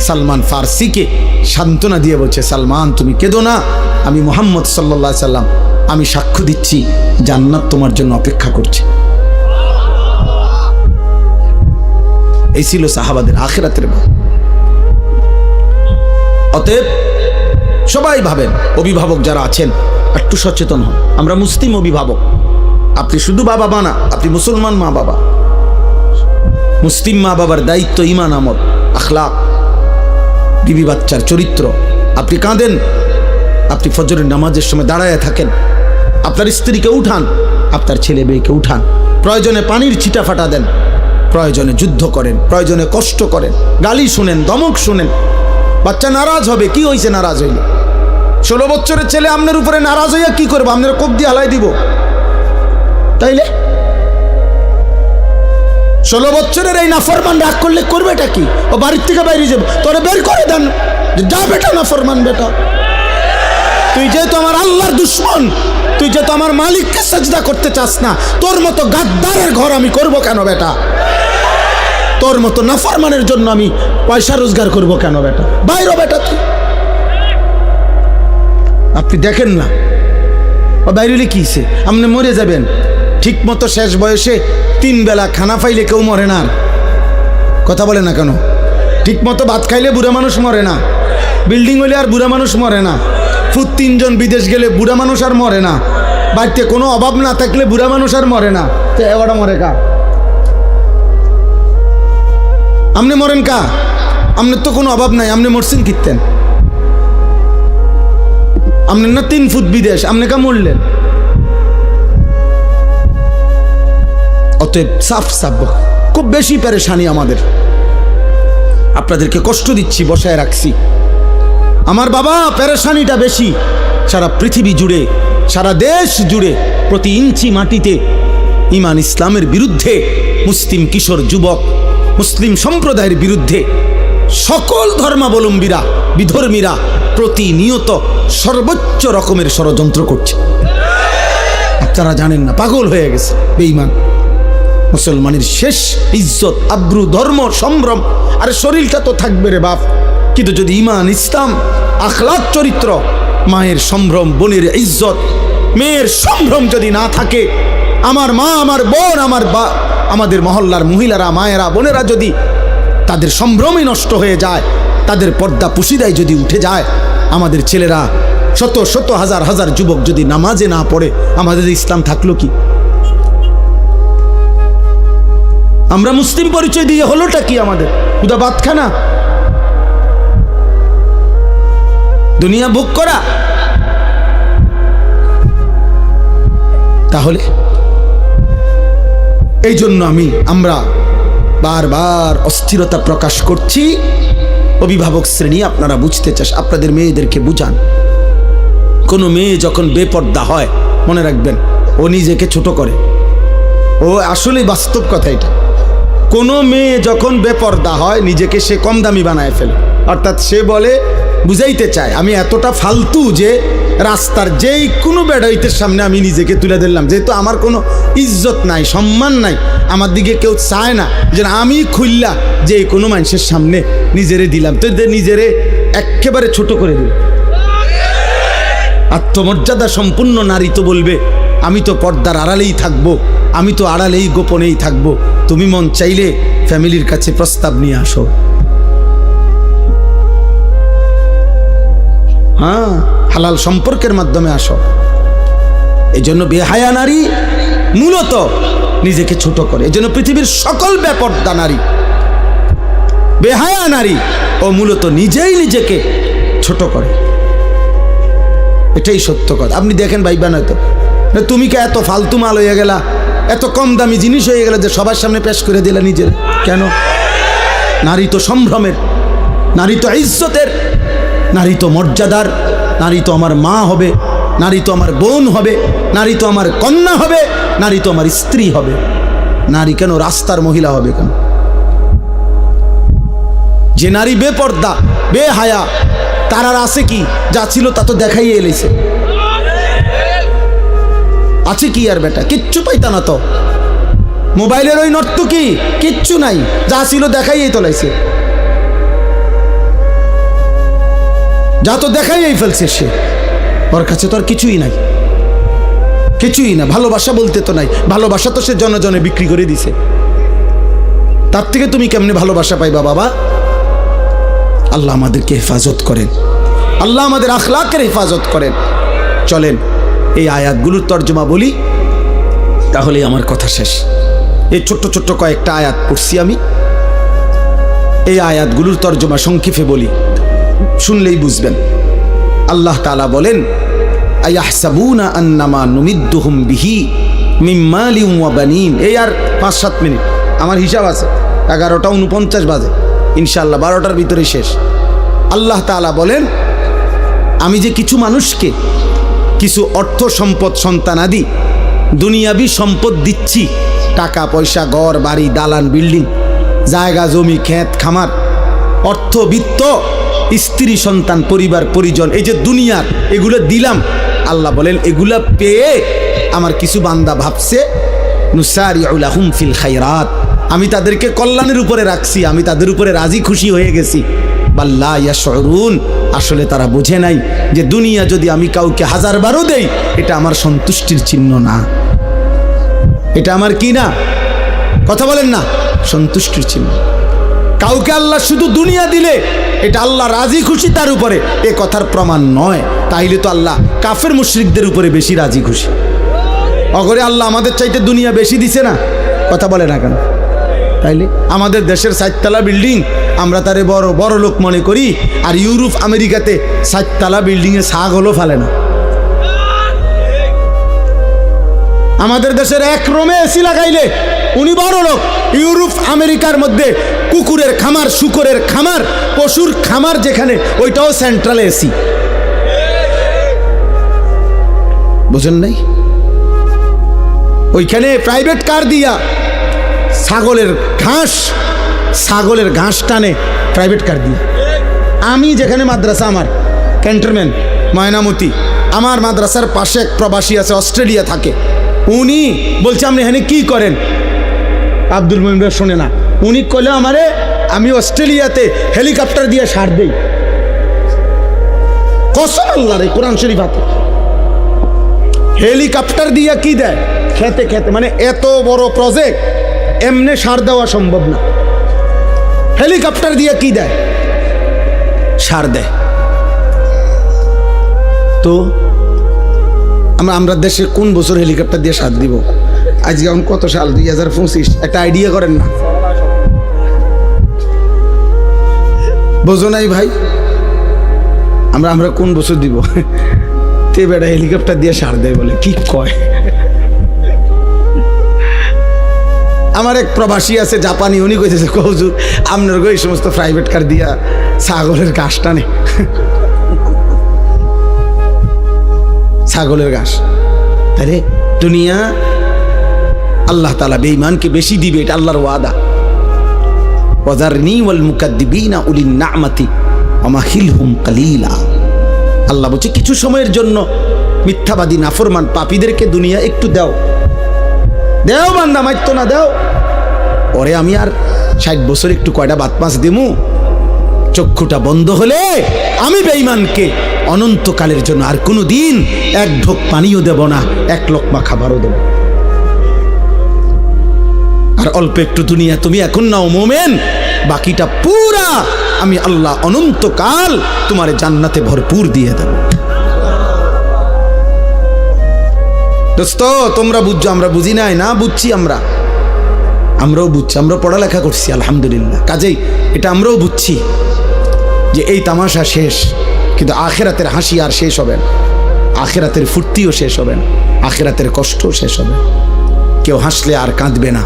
সালমান ফারসিকে সান্ত্বনা দিয়ে বলছে, সালমান তুমি কেঁদো না, আমি মুহাম্মদ সাল্লাল্লাহু আলাইহি সাল্লাম, আমি সাক্ষ্য দিচ্ছি জান্নাত তোমার জন্য অপেক্ষা করছে। এই ছিল সাহাবাদের আখিরাতের ভাব। অতএব সবাই ভাবেন, অভিভাবক যারা আছেন একটু সচেতন হন। আমরা মুসলিম অভিভাবক, আপনি শুধু বাবা মা না, আপনি মুসলমান মা বাবা। মুসলিম মা বাবার দায়িত্ব ঈমান, আমল, আখলাক, বিবি বাচ্চার চরিত্র। আপনি কাঁদেন, আপনি ফজরের নামাজের সময় দাঁড়ায় থাকেন, আপনার স্ত্রীকে উঠান, আপনার ছেলে মেয়েকে উঠান, প্রয়োজনে পানির ছিটা ফাটা দেন, প্রয়োজনে যুদ্ধ করেন, প্রয়োজনে কষ্ট করেন, গালি শুনেন, ধমক শুনেন। বাচ্চা নারাজ হবে, কি হয়েছে নারাজ হইলে? 16 বছরের ছেলে আপনার উপরে নারাজ হইয়া কি করবো? আপনার কোপ দিয়ে হালাই দিব তাইলে? 16 বছরের এই নাফরমান রাগ করলে করবেটা কি? ও বাড়ির থেকে বাইরে যাবে, তোরে বের করে দেন, যা বেটা নাফরমান বেটা, তুই যেহেতু আমার আল্লাহর দুশ্মন, তুই যেহেতু আমার মালিককে সাজদা করতে চাস না, তোর মতো গাদ্দারের ঘর আমি করব কেন বেটা? তোর মতো নাফরমানের জন্য আমি পয়সা রোজগার করব কেন বেটা? বাইরে বেটা তুই। আপনি দেখেন না ও বাইরে কি হইছে, আপনি মরে যাবেন। ঠিক মতো শেষ বয়সে 3 বেলা খানা পাইলে কেউ মরে না। কথা বলে না কেন? ঠিক মতো ভাত খাইলে বুড়া মানুষ মরে না, বিল্ডিং হইলে আর বুড়া মানুষ মরে না, ফুট 3 জন বিদেশ গেলে বুড়া মানুষ আর মরে না, বাড়িতে কোনো অভাব না থাকলে বুড়া মানুষ আর মরে না। তো এবারটা মরে কা? আপনি মরেন কা? আপনার তো কোনো অভাব নাই, আপনি মরছেন কিতেন? আপনার না 3 ফুট বিদেশ, আপনি কা মরলেন? অতএব সাফ সাফ খুব বেশি পেরেশানি আমাদের, আপনাদেরকে কষ্ট দিচ্ছি, বসায় রাখছি। আমার বাবা পেরেশানিটা বেশি। সারা পৃথিবী জুড়ে, সারা দেশ জুড়ে, প্রতি ইঞ্চি মাটিতে ঈমান ইসলামের বিরুদ্ধে, মুসলিম কিশোর যুবক, মুসলিম সম্প্রদায়ের বিরুদ্ধে সকল ধর্মাবলম্বীরা, বিধর্মীরা প্রতিনিয়ত সর্বোচ্চ রকমের ষড়যন্ত্র করছে। আপনারা জানেন না, পাগল হয়ে গেছে বেঈমান। মুসলমানের শেষ ইজ্জত, আব্রু, ধর্ম, সম্ভ্রম, আরে শরীরটা তো থাকবে রে বাপ, কিন্তু যদি ঈমান, ইসলাম, আখলাক, চরিত্র, মায়ের সম্ভ্রম, বোনের ইজ্জত, মেয়ের সম্ভ্রম যদি না থাকে, আমার মা, আমার বোন, আমাদের মহল্লার মহিলারা, মায়েরা, বোনেরা যদি তাদের সম্ভ্রমই নষ্ট হয়ে যায়, তাদের পর্দা পুশিদায় যদি উঠে যায়, আমাদের ছেলেরা শত শত হাজার হাজার যুবক যদি নামাজে না পড়ে, আমাদের ইসলাম থাকলো কি? আমরা মুসলিম পরিচয় দিয়ে হলোটা কি আমাদের? খুদা ভাত খানা, দুনিয়া ভোগ করা। তাহলে এই জন্য আমরা বারবার অস্থিরতা প্রকাশ করছি। অভিভাবক শ্রেণী, আপনারা বুঝতে চাস, আপনাদের মেয়েদেরকে বুঝান। কোনো মেয়ে যখন বেপর্দা হয়, মনে রাখবেন ও নিজেকে ছোট করে। ও আসলে বাস্তব কথা এটা। কোনো মেয়ে যখন বেপর্দা হয়, নিজেকে সে কম দামি বানায় ফেলে। অর্থাৎ সে বলে, বুঝাইতে চায় আমি এতটা ফালতু যে রাস্তার যেই কোনো বেড়াইতের সামনে আমি নিজেকে তুলে দিলাম, যেহেতু আমার কোনো ইজ্জত নাই, সম্মান নাই, আমার দিকে কেউ চায় না, যে আমি খুললা যে কোনো মানুষের সামনে নিজেরে দিলাম, তো নিজেরে একেবারে ছোট করে দিল। আত্মমর্যাদা সম্পূর্ণ নারী তো বলবে, আমি তো পর্দার আড়ালেই থাকবো, আমি তো আড়ালেই গোপনেই থাকবো। তুমি মন চাইলে ফ্যামিলির কাছে প্রস্তাব নিয়ে আসো। হ্যাঁ, হালাল সম্পর্কের মাধ্যমে আসো। এই জন্য বেহায়া নারী মূলত নিজেকে ছোট করে। এই জন্য পৃথিবীর সকল বেপর্দা নারী, বেহায়া নারী, ও মূলত নিজেই নিজেকে ছোট করে। এটাই সত্য কথা। আপনি দেখেন ভাইবা, নয়তো তুমি কে এত ফালতু মাল হয়ে গেলা, এত কম দামি জিনিস হয়ে গেল যে সবার সামনে পেশ করে দিলা নিজের। কেন? নারী তো সম্ভ্রমের, নারী তো ইজ্জতের, নারী তো মর্যাদার, নারী তো আমার মা হবে, নারী তো আমার বোন হবে, নারী তো আমার কন্যা হবে, নারী তো আমার স্ত্রী হবে। নারী কেন রাস্তার মহিলা হবে কেন? যে নারী বেপর্দা, বেহায়া, তার আর আছে কি? যা ছিল তা তো দেখাইয়ে এলেছে। আছে কি আর বেটা? কিচ্ছু পাইতা না তো। মোবাইলের ওই নর্তকী কিচ্ছু নাই, যা ছিল দেখাইয়েই তোলাইছে, যা তো দেখাইয়েই ফেলছে সে। ওর কাছে তো আর কিছুই নাই, কিছুই না। ভালোবাসা বলতে তো নাই, ভালোবাসা তো সে জনে জনে বিক্রি করে দিছে। তার থেকে তুমি কেমনে ভালোবাসা পাইবা বাবা? আল্লাহ আমাদেরকে হেফাজত করেন, আল্লাহ আমাদের আখলাকের হেফাজত করেন। চলেন এই আয়াতগুলোর তর্জমা বলি, তাহলে আমার কথা শেষ। এই ছোট্ট ছোট্ট কয়েকটা আয়াত পড়ছি আমি, এই আয়াতগুলোর তর্জমা সংক্ষেপে বলি, শুনলেই বুঝবেন। আল্লাহ তাআলা বলেন, আয়াহসাবুনা আন্নামা নুমিদ্দুহুম বিহি মিন মালিন ওয়া বানিন। এই আর 5-7 মিনিট, আমার হিসাব আছে 11:49 বাজে, ইনশাআল্লাহ 12টার ভিতরে শেষ। আল্লাহ তাআলা বলেন, আমি যে কিছু মানুষকে কিছু অর্থ সম্পদ, সন্তানাদি, দুনিয়াবি সম্পদ দিচ্ছি, টাকা পয়সা, ঘর বাড়ি, দালান বিল্ডিং, জায়গা জমি, ক্ষেত খামার, অর্থ বিত্ত, স্ত্রী সন্তান, পরিবার পরিজন, এই যে দুনিয়ার এগুলো দিলাম। আল্লাহ বলেন, এগুলা পেয়ে আমার কিছু বান্দা ভাবছে, নুসারিউ লাহুম ফিল খায়রাত, আমি তাদেরকে কল্যাণের উপরে রাখছি, আমি তাদের উপরে রাজি খুশি হয়ে গেছি। বাল্লা ইয়াশউরুন, আসলে তারা বুঝে নাই যে দুনিয়া যদি আমি কাউকে 1000 বারও দেই, এটা আমার সন্তুষ্টির চিহ্ন না। এটা আমার কি না? কথা বলেন না, সন্তুষ্টির চিহ্ন। কাউকে আল্লাহ শুধু দুনিয়া দিলে এটা আল্লাহ রাজি খুশি তার উপরে, এ কথার প্রমাণ নয়। তাইলে তো আল্লাহ কাফের মুশরিকদের উপরে বেশি রাজি খুশি। অগরে আল্লাহ আমাদের চাইতে দুনিয়া বেশি দিছে না? কথা বলে না কেন? তাইলে আমাদের দেশের 4 তলা বিল্ডিং আমরা তারে বড় বড় লোক মনে করি, আর ইউরোপ আমেরিকাতে 4 তলা বিল্ডিংয়ে ছাগ হলো ফেলে না। আমাদের দেশের এক রুমে এসি লাগাইলে উনি বড় লোক, ইউরোপ আমেরিকার মধ্যে কুকুরের খামার, শুকরের খামার, পশুর খামার যেখানে, ওইটাও সেন্ট্রাল এসি। বুঝেন নাই? ওইখানে প্রাইভেট কার দিয়া ছাগলের ঘাস টানে প্রাইভেট কার দিয়ে। আমি যেখানে মাদ্রাসা, আমার ক্যান্টনমেন্ট ময়নামতি, আমার মাদ্রাসার পাশে এক প্রবাসী আছে, অস্ট্রেলিয়া থাকে। উনি বলছে, আপনি এখানে কি করেন? আব্দুল মুমিন শোনে না, উনি কইলে আমারে, আমি অস্ট্রেলিয়াতে হেলিকপ্টার দিয়ে সার দেই। কসম আল্লাহর, কোরআন শরীফ হাতে। হেলিকপ্টার দিয়ে কি দেয়? খেতে খেতে, মানে এত বড় প্রজেক্ট, এমনি সার দেওয়া সম্ভব না। হেলিকপ্টার দিয়ে কি দেয়? সার দেয়। তো আমরা দেশে কোন বছর হেলিকপ্টার দিয়ে সার দিব? আজকে এখন কত সাল? 2025। একটা আইডিয়া করেন না? বোঝো নাই ভাই? আমরা কোন বছর দিব? তে বেটা হেলিকপ্টার দিয়ে সার দেয় বলে কি কয়। আমার এক প্রবাসী আছে জাপানি, উনি কইতেছে হুজুর আপনার গো এই সমস্ত প্রাইভেট কার দিয়া ছাগলের ঘাস টানে, ছাগলের ঘাস। তাহলে দুনিয়া আল্লাহ তাআলা বেঈমানকে বেশি দিবে, এটা আল্লাহর ওয়াদা। ওয়াজারনি ওয়াল মুকাদ্দিবিনা উলিন নি'মাতি ওয়ামাহিলহুম কালিলা। আল্লাহ বলছে কিছু সময়ের জন্য মিথ্যাবাদী নাফরমান পাপীদেরকে দুনিয়া একটু দাও, দেও বান্দা, মাইতো না, দাও। ওরে আমি আর 60 বছর একটু কয়টা বাত মাস দেমু, চক্ষুটা বন্ধ হলে আমি বেঈমানকে অনন্তকালের জন্য আর কোনো দিন এক ঢোক পানিও দেব না, এক লোকমা খাবারও দেব। আর অল্প একটু দুনিয়া তুমি এখন নাও মোমেন, বাকিটা পুরা আমি আল্লাহ অনন্তকাল তোমার জান্নাতে ভরপুর দিয়ে দেব। দোস্ত তোমরা বুঝছো, আমরা বুঝি নাই না? বুঝছি, আমরাও বুঝছি, আমরা পড়ালেখা করছি আলহামদুলিল্লাহ। কাজেই এটা আমরাও বুঝছি যে এই তামাশা শেষ, কিন্তু আখিরাতের হাসি আর শেষ হবে না, আখিরাতের ফুর্তিও শেষ হবে না, আখিরাতের কষ্টও শেষ হবে না। কেউ হাসলে আর কাঁদবে না,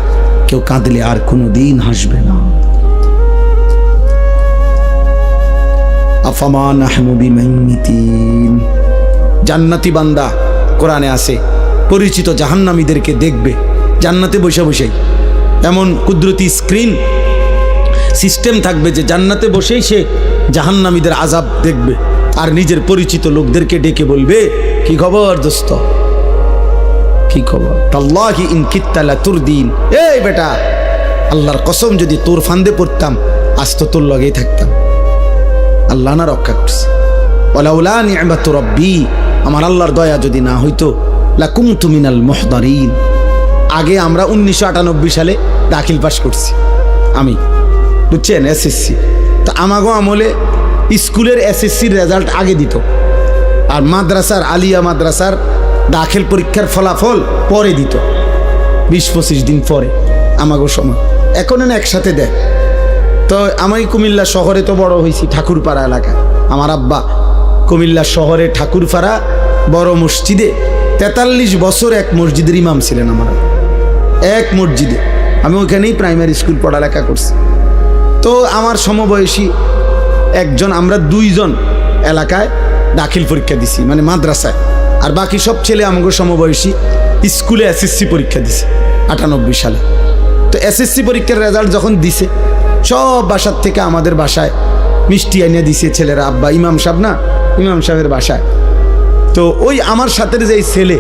কেউ কাঁদলে আর কোনো দিন হাসবে না। আফামা নাহনু বিমাইতিন। জান্নাতি বান্দা কোরআনে আছে পরিচিত জাহান্নামীদেরকে দেখবে জান্নাতে বসে বসেই। এমন কুদরতি স্ক্রিন সিস্টেম থাকবে যে জান্নাতে বসেই সে জাহান্নামীদের আযাব দেখবে, আর নিজের পরিচিত লোকদেরকে ডেকে বলবে কি খবর দোস্ত, কি খবর? তাল্লাহি ইন কিত্তা লাতুরদিন। এই বেটা, আল্লাহর কসম যদি তোর ফান্দে পড়তাম আজ তো তোর লগেই থাকতাম। আল্লাহ না রক্ষা করছে। ওয়ালাউলা নি'মাতু রাব্বি, আমার আল্লাহর দয়া যদি না হইতো লাকুনতু মিনাল মুহদারিন। আগে আমরা 1998 সালে দাখিল পাস করছি আমি, বুঝছেন, এসএসসি। তো আমাগো আমলে স্কুলের এসএসসির রেজাল্ট আগে দিত, আর মাদ্রাসার আলিয়া মাদ্রাসার দাখিল পরীক্ষার ফলাফল পরে দিত, 20-25 দিন পরে আমাগো সময়। এখন না একসাথে দেয়। তো আমি কুমিল্লা শহরে তো বড় হয়েছি, ঠাকুরপাড়া এলাকায়। আমার আব্বা কুমিল্লা শহরে ঠাকুরপাড়া বড় মসজিদে 43 বছর এক মসজিদের ইমাম ছিলেন আমার এক মসজিদে। আমি ওইখানেই প্রাইমারি স্কুল পড়ালেখা করছি। তো আমার সমবয়সী একজন, আমরা 2 জন এলাকায় দাখিল পরীক্ষা দিছি, মানে মাদ্রাসায়, আর বাকি সব ছেলে আমাকে সমবয়সী স্কুলে এসএসসি পরীক্ষা দিছে 98 সালে। তো এসএসসি পরীক্ষার রেজাল্ট যখন দিছে, সব বাসার থেকে আমাদের বাসায় মিষ্টি আইনে দিছে ছেলেরা। আব্বা ইমাম সাহেব না, ইমাম সাহেবের বাসায়। তো ওই আমার সাথে যে ছেলে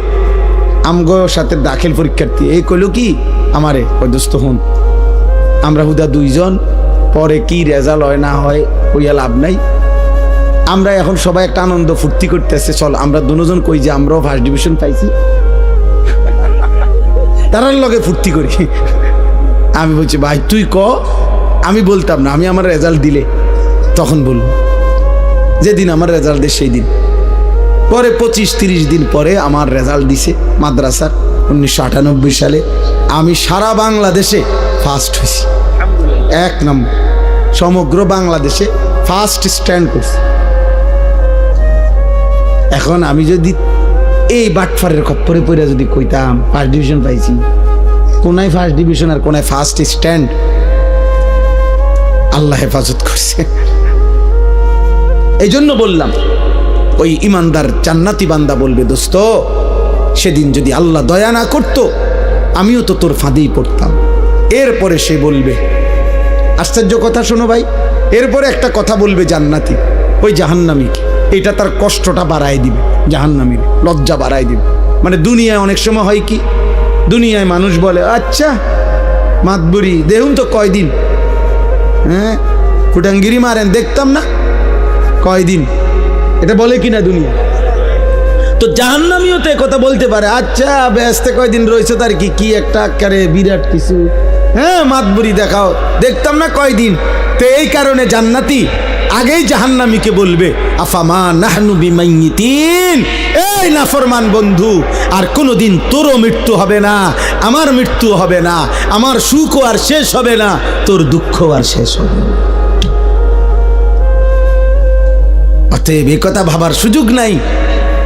আমগো সাথে দাখিল পরীক্ষার্থী, এই কইল কি আমারে, ওই দোস্ত হন, আমরা হুদা 2 জন, পরে কি রেজাল্ট হয় না হয় ওইয়া লাভ নাই। আমরা এখন সবাই একটা আনন্দ ফুর্তি করতেছে, চল আমরা 2 জন কই যে আমরাও ফার্স্ট ডিভিশন পাইছি, তারার লগে ফুর্তি করি। আমি বলছি ভাই তুই ক, আমি বলতাম না, আমি আমার রেজাল্ট দিলে তখন বলবো, যেদিন আমার রেজাল্ট দেয় সেই দিন। পরে 25-30 দিন পরে আমার রেজাল্ট দিছে মাদ্রাসার 1998 সালে। আমি সারা বাংলাদেশে ফার্স্ট হয়েছি, 1 নম্বর, সমগ্র বাংলাদেশে ফার্স্ট স্ট্যান্ড করছি। এখন আমি যদি এই বাটফারের খপ্পরে পড়ে যদি কইতাম ফার্স্ট ডিভিশন পাইছি, কোনায় ফার্স্ট ডিভিশন আর কোনায় ফার্স্ট স্ট্যান্ড, আল্লাহ হেফাজত করছে। এই জন্য বললাম ওই ইমানদার জান্নাতি বান্দা বলবে দোস্ত সেদিন যদি আল্লাহ দয়া না করতো আমিও তো তোর ফাঁদেই পড়তাম। এরপরে সে বলবে, আশ্চর্য কথা শোনো ভাই, এরপরে একটা কথা বলবে জান্নাতি ওই জাহান্নামীকে, এটা তার কষ্টটা বাড়ায় দিবে, জাহান্নামীর লজ্জা বাড়ায় দিবে। মানে দুনিয়ায় অনেক সময় হয় কি, দুনিয়ায় মানুষ বলে আচ্ছা মাতবুরি দেখুন তো কয়দিন, হ্যাঁ ফুটাঙ্গিরি মারেন দেখতাম না কয়দিন, এটা বলে কিনা দুনিয়া। তো জাহান্নামীও তো কথা বলতে পারে, আচ্ছা ব্যস্ত কয়দিন রয়েছে তার কি একটা আকারে বিরাট কিছু, হ্যাঁ মাতবুরি দেখাও দেখতাম না কয়দিন। তো এই কারণে জান্নাতি আগেই জাহান্নামীকে বলবে আফামা নাহনু বিমাইয়িতিন, এই নাফরমান বন্ধু আর কোনোদিন তোরও মৃত্যু হবে না, আমার মৃত্যু হবে না, আমার সুখও আর শেষ হবে না, তোর দুঃখ আর শেষ হবে না। অতএব এ কথা ভাবার সুযোগ নাই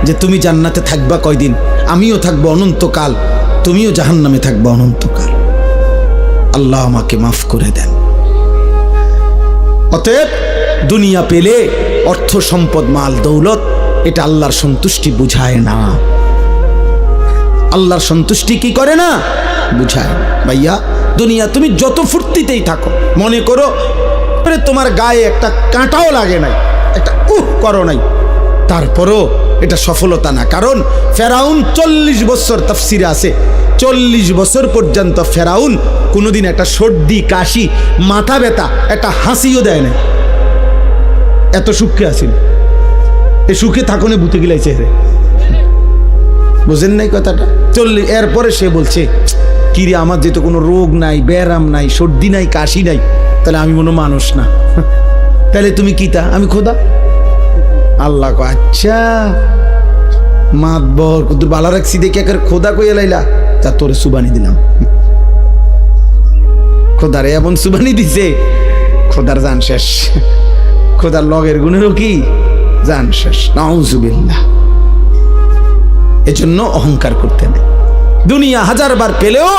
যে তুমি জান্নাতে থাকবা কয়দিন, আমিও থাকবো অনন্তকাল, তুমিও জাহান্নামে থাকবা অনন্তকাল। আল্লাহ আমাকে মাফ করে দেন। অতএব দুনিয়া পেলে অর্থ সম্পদ মাল দৌলত এটা আল্লাহর সন্তুষ্টি বুঝায় না। আল্লাহর সন্তুষ্টি কি করে না? বুঝায়। ভাইয়া দুনিয়া তুমি যত ফুর্তিতেই থাকো, মনে করো তোমার গায়ে একটা কাঁটাও লাগে নাই, একটা করো নাই, তারপরও এটা সফলতা না। কারণ ফেরাউন 40 বছর, তাফসিরে আছে 40 বছর পর্যন্ত ফেরাউন কোনোদিন একটা সর্দি কাশি মাথা ব্যথা একটা হাসিও দেয় না। এত সুখে আসিল, এ সুখে থাকনে বুতে গিলাইছে। বুঝেন নাই কথাটা? 40 এরপরে সে বলছে কিরে আমার যেহেতু কোনো রোগ নাই, ব্যারাম নাই, সর্দি নাই, কাশি নাই, তাহলে আমি কোনো মানুষ না। তাহলে তুমি কিতা? আমি খোদা। আল্লাহ কো আচ্ছা মাতবর কুদুর বালা রাখছি দেখে একের খোদা কইয়া লাইলা, তা তোরে সুবানি দিলাম। খোদারে এমন সুবানি দিছে, খোদার জান শেষ, খোদার লগের গুণেরও কি জান শেষ। নাউজুবিল্লাহ। এজন্য অহংকার করতে নেই। দুনিয়া 1000 বার পেলেও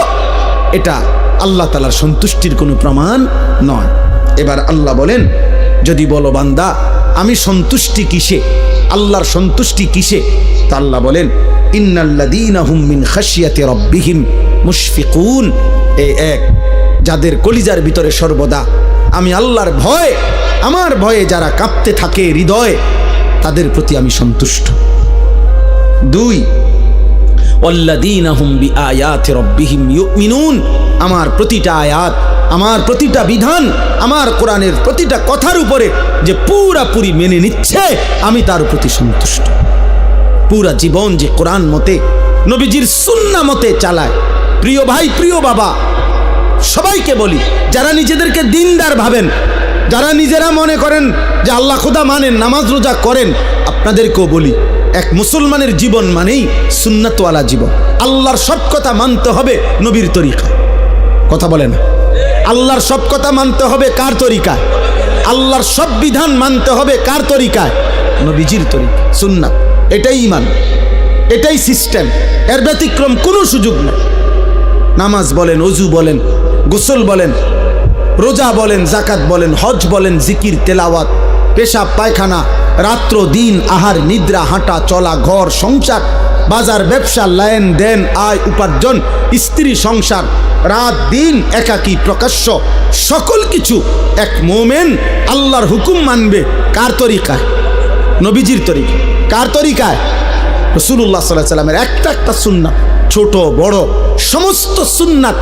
এটা আল্লাহ তাআলার সন্তুষ্টির কোনো প্রমাণ নয়। এবার আল্লাহ বলেন, যদি বলো বান্দা আমি সন্তুষ্টি কিসে, আল্লাহর সন্তুষ্টি কিসে, তা আল্লাহ বলেন ইন্নাল্লাযীনা হুম মিন খাশিয়াতি রাব্বিহিম মুশফিকুন। এই এক, যাদের কলিজার ভিতরে সর্বদা আমি আল্লাহর ভয়, আমার ভয়ে যারা কাঁপতে থাকে হৃদয়, তাদের প্রতি আমি সন্তুষ্ট। 2 ওয়াল্লাযীনা হুম বিআয়াতি রাব্বিহিম ইউমিনুন। আমার প্রতিটা আয়াত, আমার প্রতিটা বিধান, আমার কোরআনের প্রতিটা কথার উপরে যে পুরাপুরি মেনে নিচ্ছে, আমি তার প্রতি সন্তুষ্ট। পুরা জীবন যে কোরআন মতে নবীজির সুন্নাহ মতে চালায়। প্রিয় ভাই, প্রিয় বাবা, সবাইকে বলি, যারা নিজেদেরকে দিনদার ভাবেন, যারা নিজেরা মনে করেন যে আল্লাহ খোদা মানেন, নামাজ রোজা করেন, আপনাদেরকেও বলি, এক মুসলমানের জীবন মানেই সুন্নাতওয়ালা জীবন। আল্লাহর সব কথা মানতে হবে নবীর তরিকায়। কথা বলে না? আল্লাহর সব কথা মানতে হবে কার তরিকায়? আল্লাহর সব বিধান মানতে হবে কার তরিকায়? নবীজির তরিকা, সুন্নাত। এটাই ঈমান, এটাই সিস্টেম, এর ব্যতিক্রম কোনো সুযোগ নেই। নামাজ বলেন, ওযু বলেন, গোসল বলেন, রোজা বলেন, যাকাত বলেন, হজ বলেন, জিকির, তেলাওয়াত, পেশাব পায়খানা, রাত্র দিন, আহার নিদ্রা, হাঁটা চলা, ঘর সংসার, বাজার ব্যবসা, লেন দেন, আয় উপার্জন, স্ত্রী সংসার, রাত দিন, একাকী প্রকাশ্য, সকল কিছু এক মোমেন আল্লাহর হুকুম মানবে কার তরিকায়? নবীজির তরিকায়। কার তরিকায়? রাসূলুল্লাহ সাল্লাল্লাহু আলাইহি ওয়াসাল্লামের একটা একটা সুন্নাত, ছোট বড় সমস্ত সুন্নাত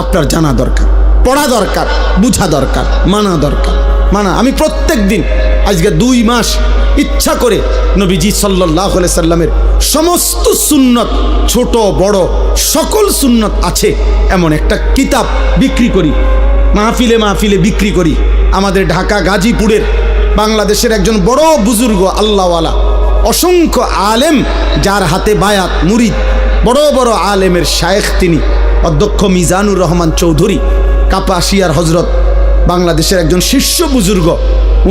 আপনার জানা দরকার, পড়া দরকার, বুঝা দরকার, মানা দরকার। আমি প্রত্যেক দিন আজকে 2 মাস ইচ্ছা করে নবীজি সাল্লাল্লাহু আলাইহি সাল্লামের সমস্ত সুন্নত, ছোট বড় সকল সুন্নত আছে এমন একটা কিতাব বিক্রি করি, মাহফিলে মাহফিলে বিক্রি করি। আমাদের ঢাকা গাজীপুরের বাংলাদেশের একজন বড় বুজুর্গ আল্লাহওয়ালা, অসংখ্য আলেম, যার হাতে বায়াত মুরিদ, বড় বড় আলেমের শায়েখ তিনি, অধ্যক্ষ মিজানুর রহমান চৌধুরী, কাপাসিয়ার হজরত, বাংলাদেশের একজন শীর্ষ বুজুর্গ।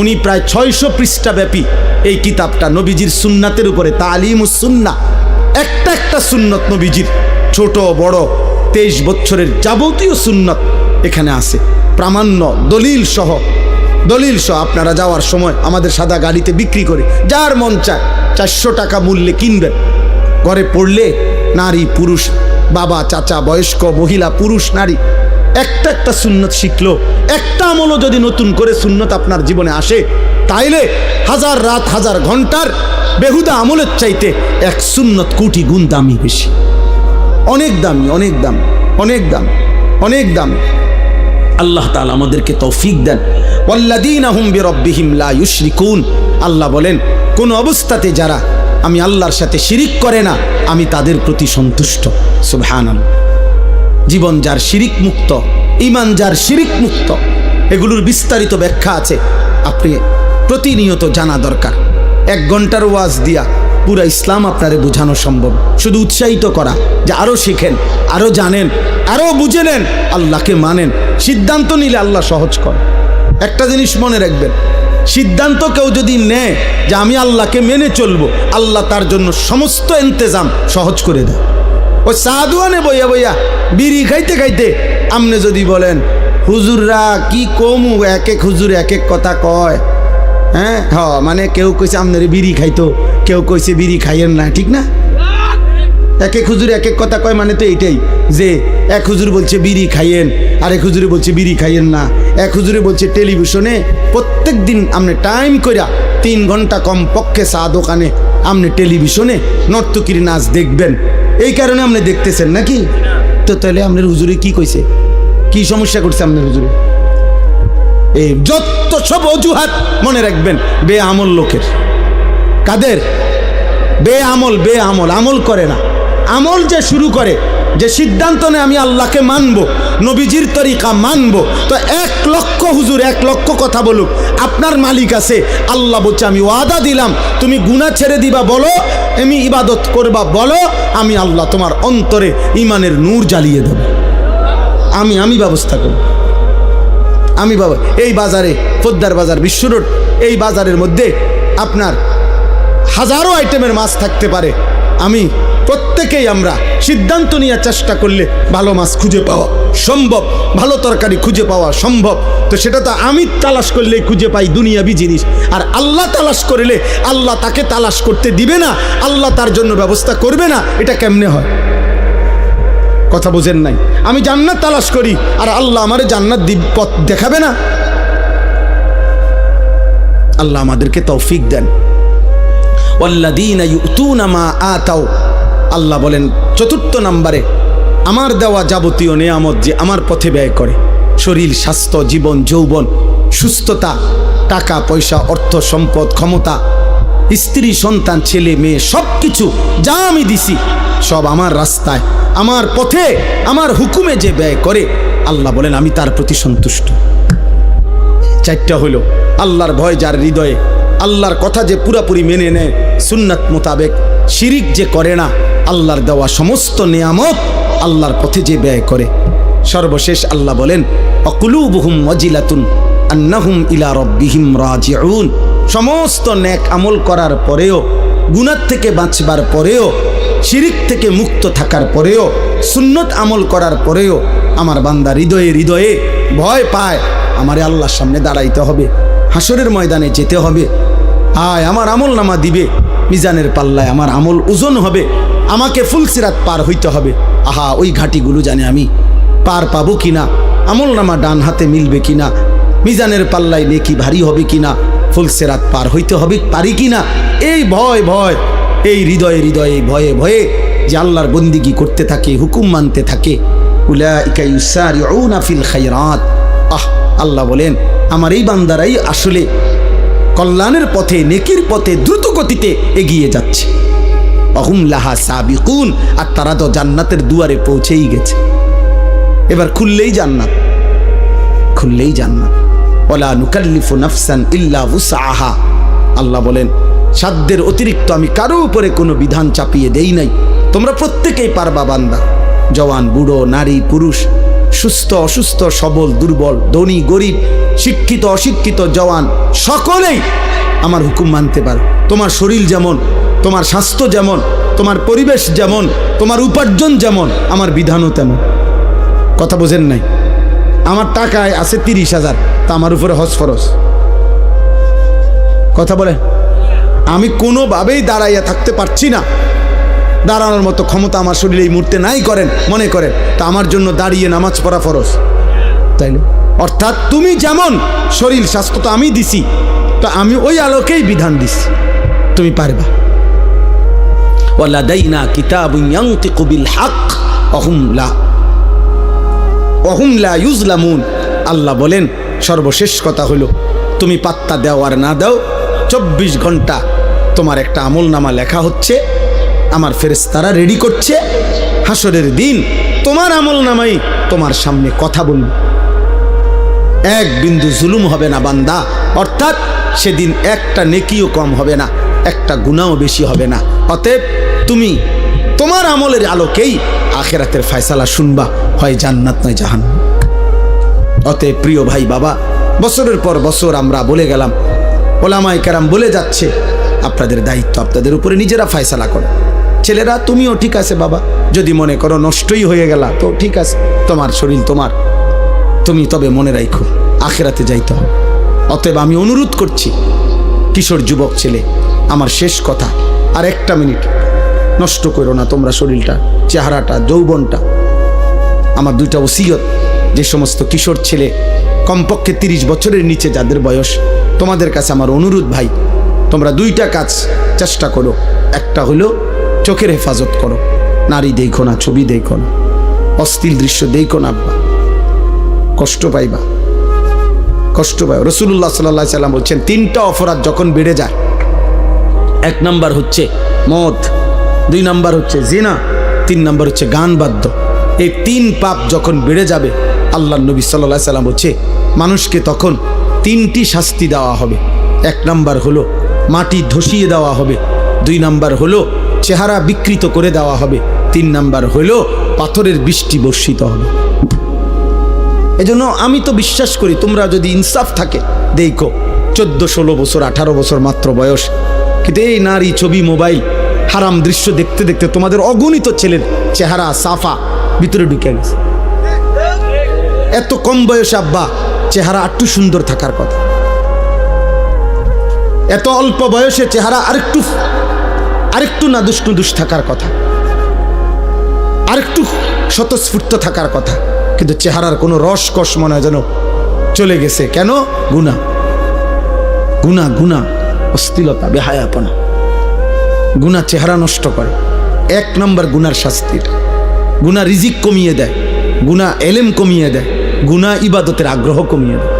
উনি প্রায় 600 পৃষ্ঠা ব্যাপী এই কিতাবটা নবীজির সুন্নাতের উপরে, তালিমুস সুন্নাহ, একটা একটা সুন্নত নবীজির, ছোট বড় 23 বছরের যাবতীয় সুন্নত এখানে আছে, প্রামাণ্য দলিল সহ। আপনারা যাওয়ার সময় আমাদের সাদা গাড়িতে বিক্রি করে, যার মন চায় 400 টাকা মূল্যে কিনবেন। ঘরে পড়লে নারী পুরুষ, বাবা চাচা, বয়স্ক মহিলা, পুরুষ নারী, একটা একটা সুন্নত শিখলো, একটা আমলও যদি নতুন করে সুন্নত আপনার জীবনে আসে, তাইলে 1000 রাত 1000 ঘন্টার বেহুদা আমলের চাইতে এক সুন্নত কোটি গুণ দামি বেশি। অনেক দামি, অনেক দাম, অনেক দাম, অনেক দাম। আল্লাহ তাআলা আমাদেরকে তৌফিক দেন। ওয়াল্লাযীনা হুম বিরাব্বিহিম লা ইউশরিকুন। আল্লাহ বলেন, কোন অবস্থাতে যারা আমি আল্লাহর সাথে শিরিক করে না, আমি তাদের প্রতি সন্তুষ্ট। সুবহানাল্লাহ। জীবন যার শিরিক মুক্ত, ঈমান যার শিরিক মুক্ত, এগুলোর বিস্তারিত ব্যাখ্যা আছে, আপনি প্রতিনিয়ত জানা দরকার। 1 ঘন্টার ওয়াজ দিয়া পুরা ইসলাম আপনারে বোঝানো সম্ভব। শুধু উৎসাহিত করা যে আরো শিখেন, আরো জানেন, আরো বুঝে নেন, আল্লাহকে মানেন। সিদ্ধান্ত নিলে আল্লাহ সহজ করে। একটা জিনিস মনে রাখবেন, সিদ্ধান্ত কেউ যদি নেয় যে আমি আল্লাহকে মেনে চলবো, আল্লাহ তার জন্য সমস্ত ইন্তজাম সহজ করে দেয়। ওই সাধুয়ানে বইয়া বইয়া বিড়ি খাইতে খাইতে আপনি যদি বলেন হুজুররা কি কমু, এক এক হুজুর এক এক কথা কয়, হ্যাঁ মানে কেউ কইছে আপনার বিড়ি খাইতো, কেউ কইছে বিড়ি খাইয়েন না, ঠিক না? এক এক হুজুর এক এক কথা কয়, মানে তো এইটাই যে এক হুজুর বলছে বিড়ি খাইয়েন, আর এক হুজুরে বলছে বিড়ি খাইয়েন না। এক হুজুরে বলছে টেলিভিশনে প্রত্যেক দিন আপনি টাইম কইরা 3 ঘন্টা কম পক্ষে চা দোকানে আপনি টেলিভিশনে নর্তকীর নাচ দেখবেন, এই কারণে আপনি দেখতেছেন নাকি? তো তাহলে আপনার হুজুরে কি কইছে, কি সমস্যা করছে আপনার হুজুরে? এই যত সব অজুহাত মনে রাখবেন বেআমল লোকের। কাদের? বেআমল। আমল করে না। আমল যে শুরু করে, যে সিদ্ধান্ত নেই আমি আল্লাহকে মানবো, নবীজির তরিকা মানবো, তো 1 লক্ষ হুজুর 1 লক্ষ কথা বলুক, আপনার মালিক আছে। আল্লাহ বলছে আমি ওয়াদা দিলাম, তুমি গুনাহ ছেড়ে দিবা বলো, আমি ইবাদত করবা বলো, আমি আল্লাহ তোমার অন্তরে ইমানের নূর জ্বালিয়ে দেব। আমি ব্যবস্থা করব। আমি বাবা এই বাজারে, পোদ্দার বাজার, বিশ্ব রোড, এই বাজারের মধ্যে আপনার হাজারো আইটেমের মাছ থাকতে পারে। আমি প্রত্যেকেই আমরা সিদ্ধান্ত নিয়ে চেষ্টা করলে ভালো মাছ খুঁজে পাওয়া সম্ভব, ভালো তরকারি খুঁজে পাওয়া সম্ভব। তো সেটা তো আমি তালাশ করলেই খুঁজে পাই দুনিয়াবি জিনিস, আর আল্লাহ তালাশ করলে আল্লাহ তাকে তালাশ করতে দিবে না, আল্লাহ তার জন্য ব্যবস্থা করবে না। এটা কেমনে হয়? কথা বোঝেন নাই? আমি জান্নাত তালাশ করি আর আল্লাহ আমারে জান্নাত পথ দেখাবে না? আল্লাহ আমাদেরকে তৌফিক দেন। ওয়াল্লাযীনা ইউতুনা মা আতাও, আল্লাহ বলেন 4 নম্বরে আমার দেওয়া যাবতীয় নিয়ামত যে আমার পথে ব্যয় করে, শরীর, স্বাস্থ্য, জীবন, যৌবন, সুস্থতা, টাকা পয়সা, অর্থ সম্পদ, ক্ষমতা, স্ত্রী, সন্তান, ছেলে মেয়ে, সব কিছু যা আমি দিছি সব আমার রাস্তায়, আমার পথে, আমার হুকুমে যে ব্যয় করে, আল্লাহ বলেন আমি তার প্রতি সন্তুষ্ট। 4টা হলো আল্লাহর ভয় যার হৃদয়ে, আল্লাহর কথা যে পুরাপুরি মেনে নেয় সুন্নাত মোতাবেক, শিরিক যে করে না, আল্লাহর দেওয়া সমস্ত নিয়ামত আল্লাহর পথে যে ব্যয় করে। সর্বশেষ আল্লাহ বলেন অকুলুবুহুম ওয়াজিলাতুন আন্নাহুম ইলা রাব্বিহিম রাজিউন। সমস্ত নেক আমল করার পরেও, গুনাহ থেকে বাঁচবার পরেও, শিরিক থেকে মুক্ত থাকার পরেও, সুন্নত আমল করার পরেও আমার বান্দা হৃদয়ে হৃদয়ে ভয় পায় আমারে আল্লাহর সামনে দাঁড়াইতে হবে, হাসরের ময়দানে যেতে হবে, আয় আমার আমল নামা দিবে, মিজানের পাল্লায় আমার আমল ওজন হবে, আমাকে ফুলসিরাত পার হইতে হবে। আহা, ওই ঘাটিগুলো জানে আমি পার পাবো কিনা, আমল নামা ডান হাতে মিলবে কিনা, মিজানের পাল্লায় নেকি ভারী হবে কিনা, ফুলসিরাত পার হইতে হবে পারি কিনা, এই ভয় ভয়, এই হৃদয়ে হৃদয়ে ভয়ে ভয়ে যে আল্লাহর বন্দিগি করতে থাকে, হুকুম মানতে থাকে, উলাইকা ইউসারিউনা ফিল খায়রাত। আল্লাহ বলেন আমার এই বান্দারাই আসলে কল্যাণের পথে, নেকির পথে দ্রুত গতিতে এগিয়ে যাচ্ছে। অহুম লাহা সাবিকুন, আর তারা তো জান্নাতের দুয়ারে পৌঁছেই গেছে। এবার খুললেই জান্নাত, খুললেই জান্নাত। ওয়ালা নুকাল্লিফু নাফসান ইল্লা উসআহা। আল্লাহ বলেন সাধ্যের অতিরিক্ত আমি কারো উপরে কোনো বিধান চাপিয়ে দেই নাই, তোমরা প্রত্যেকেই পারবা বান্দা। জওয়ান, বুড়ো, নারী, পুরুষ, সুস্থ, অসুস্থ, সবল, দুর্বল, ধনী, গরিব, শিক্ষিত, অশিক্ষিত, জওয়ান, সকলেই আমার হুকুম মানতে পারে। তোমার শরীর যেমন, তোমার স্বাস্থ্য যেমন, তোমার পরিবেশ যেমন, তোমার উপার্জন যেমন, আমার বিধানও তেমন। কথা বোঝেন নাই? আমার টাকায় আছে 30,000, তা আমার উপরে হজ ফরজ। কথা বলে আমি কোনোভাবেই দাঁড়াইয়া থাকতে পারছি না, দাঁড়ানোর মতো ক্ষমতা আমার শরীরে এই মুহূর্তে নাই করেন মনে করেন, তা আমার জন্য দাঁড়িয়ে নামাজ পড়া ফরজ, তাই না? অর্থাৎ তুমি যেমন শরীর স্বাস্থ্য তো আমি দিছি, তো আমি ওই আলোকেই বিধান দিছি, তুমি পারবা। ওয়ালাদাইনা কিতাবুন ইয়ানতিকু বিল হক ওয়াহুম লা ইউজলামুন। আল্লাহ বলেন সর্বশেষ কথা হলো তুমি পাত্তা দাও আর না দাও, 24 ঘন্টা তোমার একটা আমল নামা লেখা হচ্ছে, আমার ফেরেশতারা রেডি করছে। হাসরের দিন তোমার আমল নামাই তোমার সামনে কথা বলবে, এক বিন্দু জুলুম হবে না বান্দা। অর্থাৎ সেদিন একটা নেকিও কম হবে না, একটা গুনাহও বেশি হবে না। অতএব তুমি তোমার আমলের আলোকেই আখিরাতের ফয়সালা শুনবা, হয় জান্নাত নয় জাহান্নাম। অতএব প্রিয় ভাই বাবা, বছরের পর বছর আমরা বলে গেলাম ওলামায়ে কেরাম বলে যাচ্ছে, আপনাদের দায়িত্ব, আপনাদের উপরে নিজেরা ফয়সালা করো। ছেলেরা তুমিও ঠিক আছে বাবা, যদি মনে করো নষ্টই হয়ে গেলা তো ঠিক আছে, তোমার শরীর তোমার, তুমি তবে মনে রাখো আখিরাতে যাইতে হবে। অতএব আমি অনুরোধ করছি কিশোর যুবক ছেলে, আমার শেষ কথা, আর একটা মিনিট নষ্ট করো না তোমরা শরীরটা, চেহারাটা, যৌবনটা। আমার দুইটা ওসিয়ত, যে সমস্ত কিশোর ছেলে কমপক্ষে 30 বছরের নিচে যাদের বয়স, তোমাদের কাছে আমার অনুরোধ ভাই, তোমরা দুইটা কাজ চেষ্টা করো। একটা হলো চোখের হেফাজত করো, নারী দেখো না, ছবি দেখো না, অশ্লীল দৃশ্য দেখো না, আব্বা কষ্ট পাইবা, কষ্ট পাই। রাসূলুল্লাহ সাল্লাল্লাহু আলাইহি সাল্লাম বলছেন 3টা অপরাধ যখন বেড়ে যায়, 1 নাম্বার হচ্ছে মদ, 2 নাম্বার হচ্ছে জিনা, 3 নাম্বার হচ্ছে গান বাদ্য। এই 3 পাপ যখন বেড়ে যাবে, আল্লাহর নবী সাল্লাল্লাহু আলাইহি সাল্লাম বলছে মানুষকে তখন 3টি শাস্তি দেওয়া হবে। 1 নাম্বার হলো মাটি ধসিয়ে দেওয়া হবে, 2 নাম্বার হলো চেহারা বিকৃত করে দেওয়া হবে, 3 নাম্বার হলো পাথরের বৃষ্টি বর্ষিত হবে। এজন্য আমি তো বিশ্বাস করি তোমরা যদি ইনসাফ থাকে দেখো, 14-16 বছর 18 বছর মাত্র বয়স, কিন্তু এই নারী ছবি, মোবাইল, হারাম দৃশ্য দেখতে দেখতে তোমাদের অগণিত ছেলের চেহারা সাফা ভিতরে ঢুকে গেছে। এত কম বয়সে আব্বা চেহারা একটু সুন্দর থাকার কথা, এত অল্প বয়সে চেহারা আরেকটু নাদুস নুদুস থাকার কথা, আরেকটু স্বতঃস্ফূর্ত থাকার কথা, কিন্তু চেহারার কোনো রসকস মনে হয় যেন চলে গেছে। কেন? গুনাহ, গুনাহ, গুনাহ, অশ্লীলতা, বেহায়াপনা। গুনাহ চেহারা নষ্ট করে। 1 নম্বর গুনার শাস্তির, গুনাহ রিজিক কমিয়ে দেয়, গুনাহ এলেম কমিয়ে দেয়, গুনাহ ইবাদতের আগ্রহ কমিয়ে দেয়।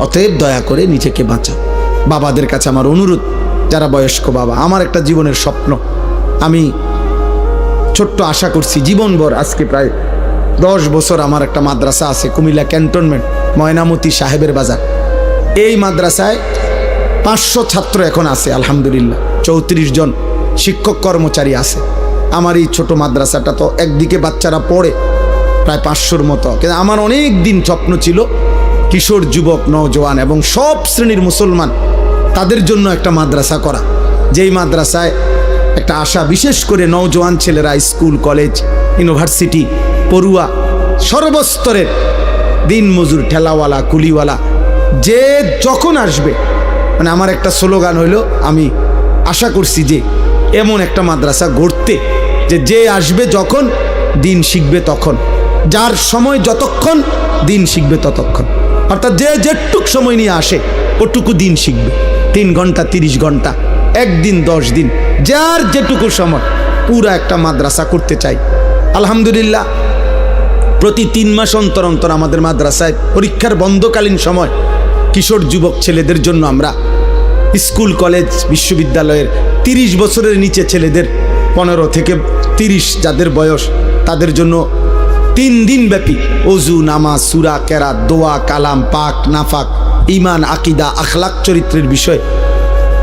অতএব দয়া করে নিজেকে বাঁচা। বাবাদের কাছে আমার অনুরোধ, যারা বয়স্ক বাবা, আমার একটা জীবনের স্বপ্ন, আমি ছোট্ট আশা করছি জীবনভর, আজকে প্রায় 10 বছর আমার একটা মাদ্রাসা আছে কুমিল্লা ক্যান্টনমেন্ট, ময়নামতি সাহেবের বাজার। এই মাদ্রাসায় 500 ছাত্র এখন আছে আলহামদুলিল্লাহ, 34 জন শিক্ষক কর্মচারী আছে। আমার এই ছোট মাদ্রাসাটা তো একদিকে বাচ্চারা পড়ে প্রায় 500-র মতো, কিন্তু আমার অনেক দিন স্বপ্ন ছিল কিশোর যুবক নওজোয়ান এবং সব শ্রেণীর মুসলমান তাদের জন্য একটা মাদ্রাসা করা, যেই মাদ্রাসায় একটা আশা, বিশেষ করে নওজোয়ান ছেলেরা স্কুল, কলেজ, ইউনিভার্সিটি, পড়ুয়া, সর্বস্তরের দিন মজুর, ঠেলাওয়ালা, কুলিওয়ালা, যে যখন আসবে, মানে আমার একটা স্লোগান হইল, আমি আশা করছি যে এমন একটা মাদ্রাসা গড়তে, যে আসবে যখন দিন শিখবে তখন, যার সময় যতক্ষণ দিন শিখবে ততক্ষণ, অর্থাৎ যে যেটুক সময় নিয়ে আসে ওটুকু দিন শিখবে। 3 ঘন্টা, 30 ঘন্টা, 1 দিন, 10 দিন, যার যেটুকু সময়, পুরা একটা মাদ্রাসা করতে চাই। আলহামদুলিল্লাহ প্রতি 3 মাস অন্তর অন্তর আমাদের মাদ্রাসায় পরীক্ষার বন্ধকালীন সময় কিশোর যুবক ছেলেদের জন্য আমরা স্কুল, কলেজ, বিশ্ববিদ্যালয়ের 30 বছরের নিচে ছেলেদের, 15 থেকে 30 যাদের বয়স, তাদের জন্য 3 দিন ব্যাপী ওযু, নামাজ, সূরা, কেরাত, দোয়া, কালাম, পাক, নাফাক, ঈমান, আকীদা, আখলাক, চরিত্রের বিষয়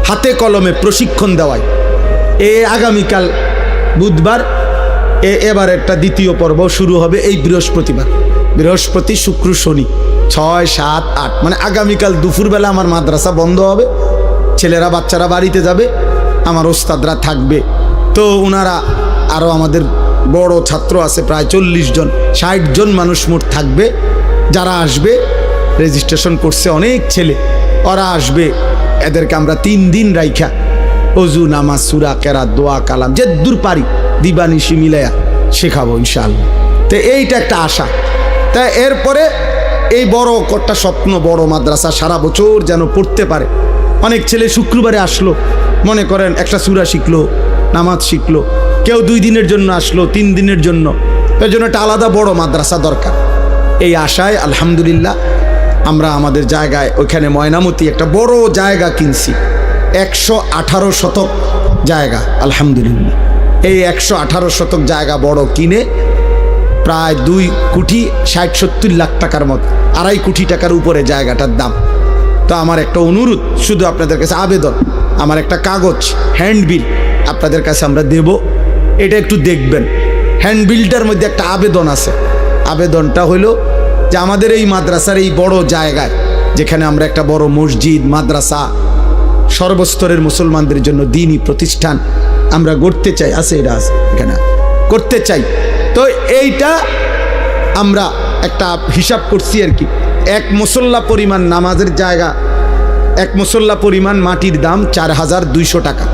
হাতে কলমে প্রশিক্ষণ দেওয়ায় আগামীকাল বুধবার এবার একটা দ্বিতীয় পর্ব শুরু হবে। এই বৃহস্পতিবার, বৃহস্পতি, শুক্র, শনি, 6, 7, 8, মানে আগামীকাল দুপুরবেলা আমার মাদ্রাসা বন্ধ হবে, ছেলেরা বাচ্চারা বাড়িতে যাবে, আমার ওস্তাদরা থাকবে। তো ওনারা আরও আমাদের বড় ছাত্র আছে প্রায় 40 জন, 60 জন মানুষ মোট থাকবে। যারা আসবে রেজিস্ট্রেশন করছে অনেক ছেলে, ওরা আসবে। এদেরকে আমরা 3 দিন রাইখা ওযু, নামাজ, সূরা, কেরাত, দোয়া, কালাম যে দূর পারি দিবানিশি মিলাইয়া শেখাবো ইনশাআল্লাহ। তো এইটা একটা আশা। তাই এরপরে এই বড় একটা স্বপ্ন, বড় মাদ্রাসা সারা বছর যেন পড়তে পারে। অনেক ছেলে শুক্রবারে আসলো, মনে করেন একটা সূরা শিখলো, নামাজ শিখলো, কেউ 2 দিনের জন্য আসলো, 3 দিনের জন্য, এর জন্য একটা আলাদা বড় মাদ্রাসা দরকার। এই আশায় আলহামদুলিল্লাহ আমরা আমাদের জায়গায় ওইখানে ময়নামতি একটা বড় জায়গা কিনছি, 118 শতক জায়গা আলহামদুলিল্লাহ। এই 118 শতক জায়গা বড় কিনে প্রায় 2 কোটি 60-70 লাখ টাকার মতো, 2.5 কোটি টাকার উপরে জায়গাটার দাম। তো আমার একটা অনুরোধ, শুধু আপনাদের কাছে আবেদন, আমার একটা কাগজ হ্যান্ডবিল আপনাদের কাছে আমরা দেব, এটা একটু দেখবেন। হ্যান্ডবিলটার মধ্যে একটা আবেদন আছে। আবেদনটা হলো যে আমাদের এই মাদ্রাসার এই বড় জায়গায় যেখানে আমরা একটা বড় মসজিদ, মাদ্রাসা, সর্বস্তরের মুসলমানদের জন্য দ্বীনি প্রতিষ্ঠান আমরা গড়তে চাই। আছে এটা আছে এখানে করতে চাই। তো এইটা আমরা একটা হিসাব করছি আর কি, এক মুসল্লা পরিমাণ নামাজের জায়গা, এক মুসল্লা পরিমাণ মাটির দাম 4200 টাকা।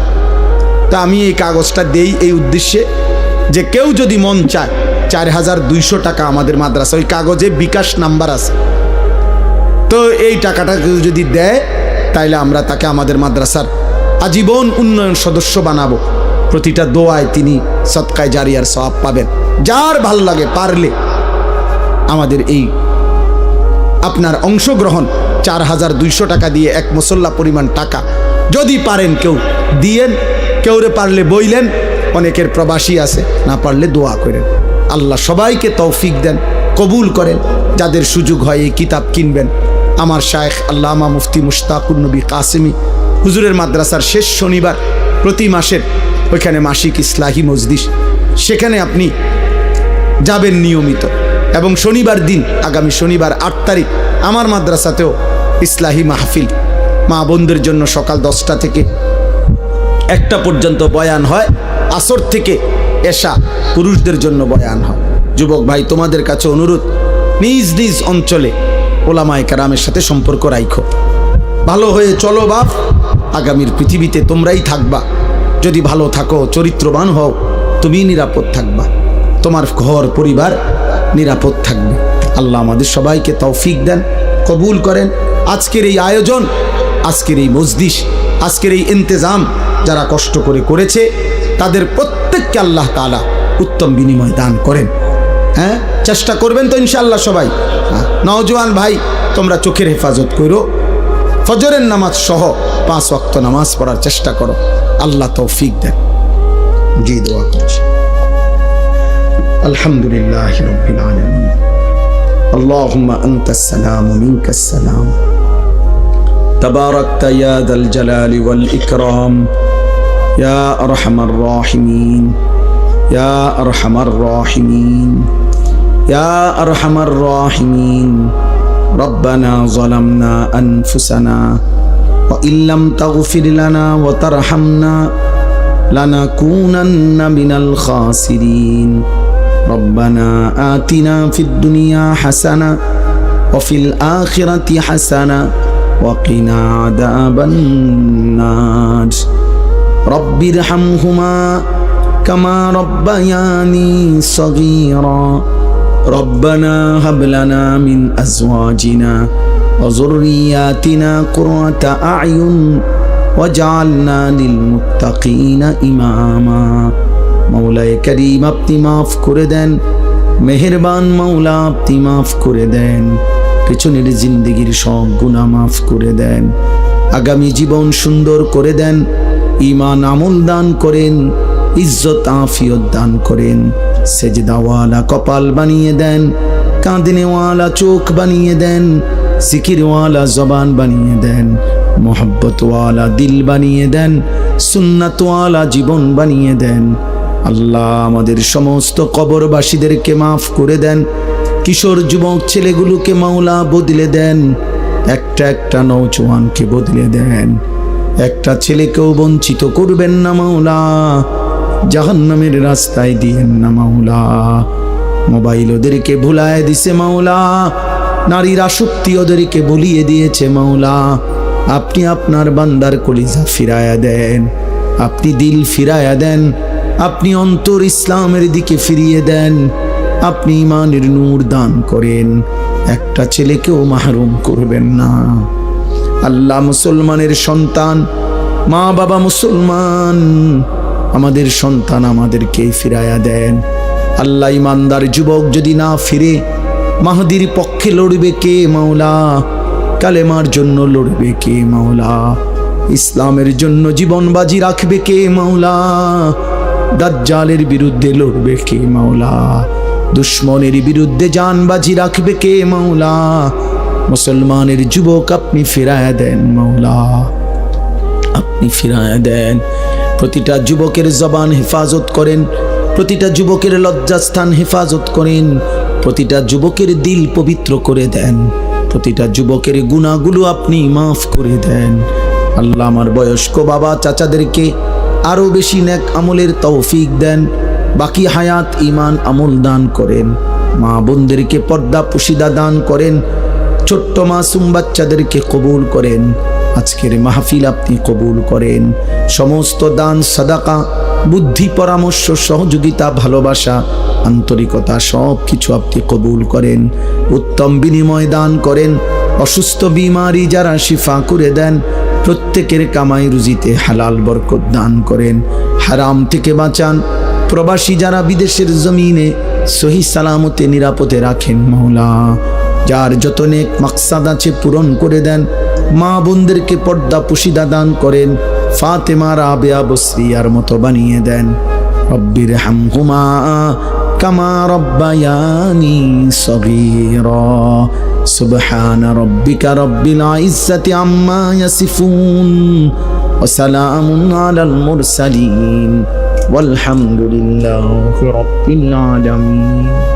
তা আমি এই কাগজটা দেই এই উদ্দেশ্যে যে কেউ যদি মন চায় 4200 টাকা আমাদের মাদ্রাসা, ওই কাগজে বিকাশ নাম্বার আছে, তো এই টাকাটা কেউ যদি দেয় তাইলে আমরা তাকে আমাদের মাদ্রাসার আজীবন উন্নয়ন সদস্য বানাবো। প্রতিটা দোয়ায় তিনি সদকায়ে জারিয়ার সওয়াব পাবেন। যার ভাল লাগে পারলে আমাদের এই আপনার অংশগ্রহণ 4200 টাকা দিয়ে এক মুসল্লা পরিমাণ টাকা যদি পারেন কেউ দিয়েন, কেউরে পারলে বইলেন, অনেকের প্রবাসী আছে, না পারলে দোয়া করেন। আল্লাহ সবাইকে তৌফিক দেন, কবুল করেন। যাদের সুযোগ হয় এই কিতাব কিনবেন। আমার শায়েখ আল্লামা মুফতি মুশতাকুর নবী কাসেমি হুজুরের মাদ্রাসার শেষ শনিবার প্রতি মাসের ওইখানে মাসিক ইসলাহি মজলিস, সেখানে আপনি যাবেন নিয়মিত। এবং শনিবার দিন, আগামী শনিবার 8 তারিখ আমার মাদ্রাসাতেও ইসলাহি মাহফিল, মা বোনদের জন্য সকাল 10টা থেকে 1টা পর্যন্ত বয়ান হয়, আসর থেকে এশা পুরুষদের জন্য বয়ান হয়। যুবক ভাই, তোমাদের কাছে অনুরোধ, নিজ নিজ অঞ্চলে ওলামায়ে কেরামের সাথে সম্পর্ক রাখো, ভালো হয়ে চলো বাপ। আগামীর পৃথিবীতে তোমরাই থাকবা। যদি ভালো থাকো, চরিত্রবান হও, তুমি নিরাপদ থাকবা, তোমার ঘর পরিবার নিরাপদ থাকবে। আল্লাহ আমাদের সবাইকে তৌফিক দেন, কবুল করেন। আজকের এই আয়োজন, আজকের এই মজলিস, আজকের এই ইন্তেজাম যারা কষ্ট করে করেছে তাদের প্রত্যেককে আল্লাহ তাআলা উত্তম বিনিময় দান করেন। হ্যাঁ, চেষ্টা করবেন তো ইনশাআল্লাহ সবাই। নওজোয়ান ভাই, তোমরা চোখের হেফাজত করো, ফজরের নামাজ সহ 5 ওয়াক্ত নামাজ পড়ার চেষ্টা করো। আল্লাহ তৌফিক দেন। জি, দোয়া করছি। আলহামদুলিল্লাহি রাব্বিল আলামিন। আল্লাহুম্মা আনতাস সালামু মিনকাস সালাম। তাবারাকতা ইয়া যাল জালালি ওয়াল ইকরাম ইয়া আরহামার রাহিমিন ইয়া আরহামার রাহিমিন ইয়া আরহামার রাহিমিন। রব্বানা যালামনা আনফুসানা ওয়া ইল্লাম তাগফির লানা ওয়া তারহামনা লানাকুনান্না মিনাল খাসিরিন। রব্বানা আতিনা ফিদ দুনিয়া হাসানা ওয়া ফিল আখিরাতি হাসানা ওয়া কিনা আযাবান নার। রব্বিরহামহুমা কামা রব্বায়ানি সগীরা। রব্বানা হাব লানা মিন আজওয়াজিনা ওয়া যুররিয়াতিনা কুররাতা আ'য়ুন ওয়াজআলনা লিল মুত্তাকিনা ইমামা। মৌলায়ে করিম, আপনি মাফ করে দেন, মেহেরবান মৌলা আপনি মাফ করে দেন, পেছনের জিন্দেগির সব গুনাহ মাফ করে দেন, আগামী জীবন সুন্দর করে দেন, ঈমান আমল দান করেন, ইজ্জত আফিয়ত দান করেন, সেজদাওয়ালা কপাল বানিয়ে দেন, কাঁদনেওয়ালা চোখ বানিয়ে দেন, জিকিরওয়ালা জবান বানিয়ে দেন, মোহাব্বতওয়ালা দিল বানিয়ে দেন, সুন্নাতওয়ালা জীবন বানিয়ে দেন। আল্লাহ আমাদের সমস্ত কবরবাসীদেরকে মাফ করে দেন, কিশোর যুবক ছেলেগুলোকে মাওলা বদলে দেন, একটা একটা নওজওয়ানকে বদলে দেন, একটা ছেলেকেও বঞ্চিত করবেন না মাওলা, জাহান্নামের রাস্তায় দিয়েন না মাওলা। মোবাইল ওদেরকে ভুলায় দিছে মাওলা, নারীর আসক্তি ওদেরকে ভুলিয়ে দিয়েছে মাওলা। আপনি আপনার বান্দার কলিজা ফিরায়া দেন, আপনি দিল ফিরায়া দেন, আপনি অন্তর ইসলামের দিকে ফিরিয়ে দেন, আপনি ঈমানের নূর দান করেন, একটা ছেলেকেও মাহরুম করবেন না। আল্লাহ মুসলমানের সন্তান, মা বাবা মুসলমান, আমাদের সন্তান আমাদেরকে ফিরায়া দেন। আল্লাহ ইমানদার যুবক যদি না ফিরে, মাহদির পক্ষে লড়বে কে মাওলা? কালেমার জন্য লড়বে কে মাওলা? ইসলামের জন্য জীবন বাজি রাখবে কে মাওলা? দাজ্জালের বিরুদ্ধে লড়বে কে মাওলা? দুশ্মনের বিরুদ্ধে জান বাজি রাখবে কে মাওলা? মুসলমানের যুবক আপনি ফিরায়া দেন মাওলা, আপনি ফিরায়া দেন। প্রতিটা যুবকের জবান হেফাজত করেন, প্রতিটা যুবকের লজ্জাস্থান হেফাজত করেন, প্রতিটা যুবকের দিল পবিত্র করে দেন, প্রতিটা যুবকের গুনাহগুলো আপনি মাফ করে দেন। আল্লাহ আমার বয়স্ক বাবা চাচাদেরকে আরো বেশি নেক আমলের তৌফিক দেন, বাকি হায়াত ঈমান আমল দান করেন। মা বোনদেরকে পর্দা পুশিদা দান করেন, ছোট্ট মাসুম বাচ্চাদেরকে কবুল করেন। আজকের মাহফিল আপনি কবুল করেন। সমস্ত দান সাদাকা, বুদ্ধি, পরামর্শ, সহযোগিতা, ভালোবাসা, আন্তরিকতা সব কিছু আপনি কবুল করেন। উত্তম বিনিময় দান করেন। অসুস্থ বিমারি যারা শিফা করে দেন, প্রত্যেকের কামাই রুজিতে হালাল বরকত দান করেন। হারাম থেকে বাঁচান। প্রবাসী যারা বিদেশের জমিনে সহি সালামতে নিরাপদে রাখেন মওলা, যার যত নেক মাকসাদ আছে পূরণ করে দেন। মা বোনদেরকে পর্দা পুশিদা দান করেন। ফাতেমা, রাবেয়া, বসরিয়ার মতো বানিয়ে দেন। রব্বির হামহুমা কামা রব্বায়ানি সগীরা। সুবহানা রব্বিকা রব্বিল ইজ্জাতি আম্মা ইয়াসিফুন ওয়া সালামুন আলাল মুরসালিন ওয়ালহামদুলিল্লাহি রাব্বিল আলামিন।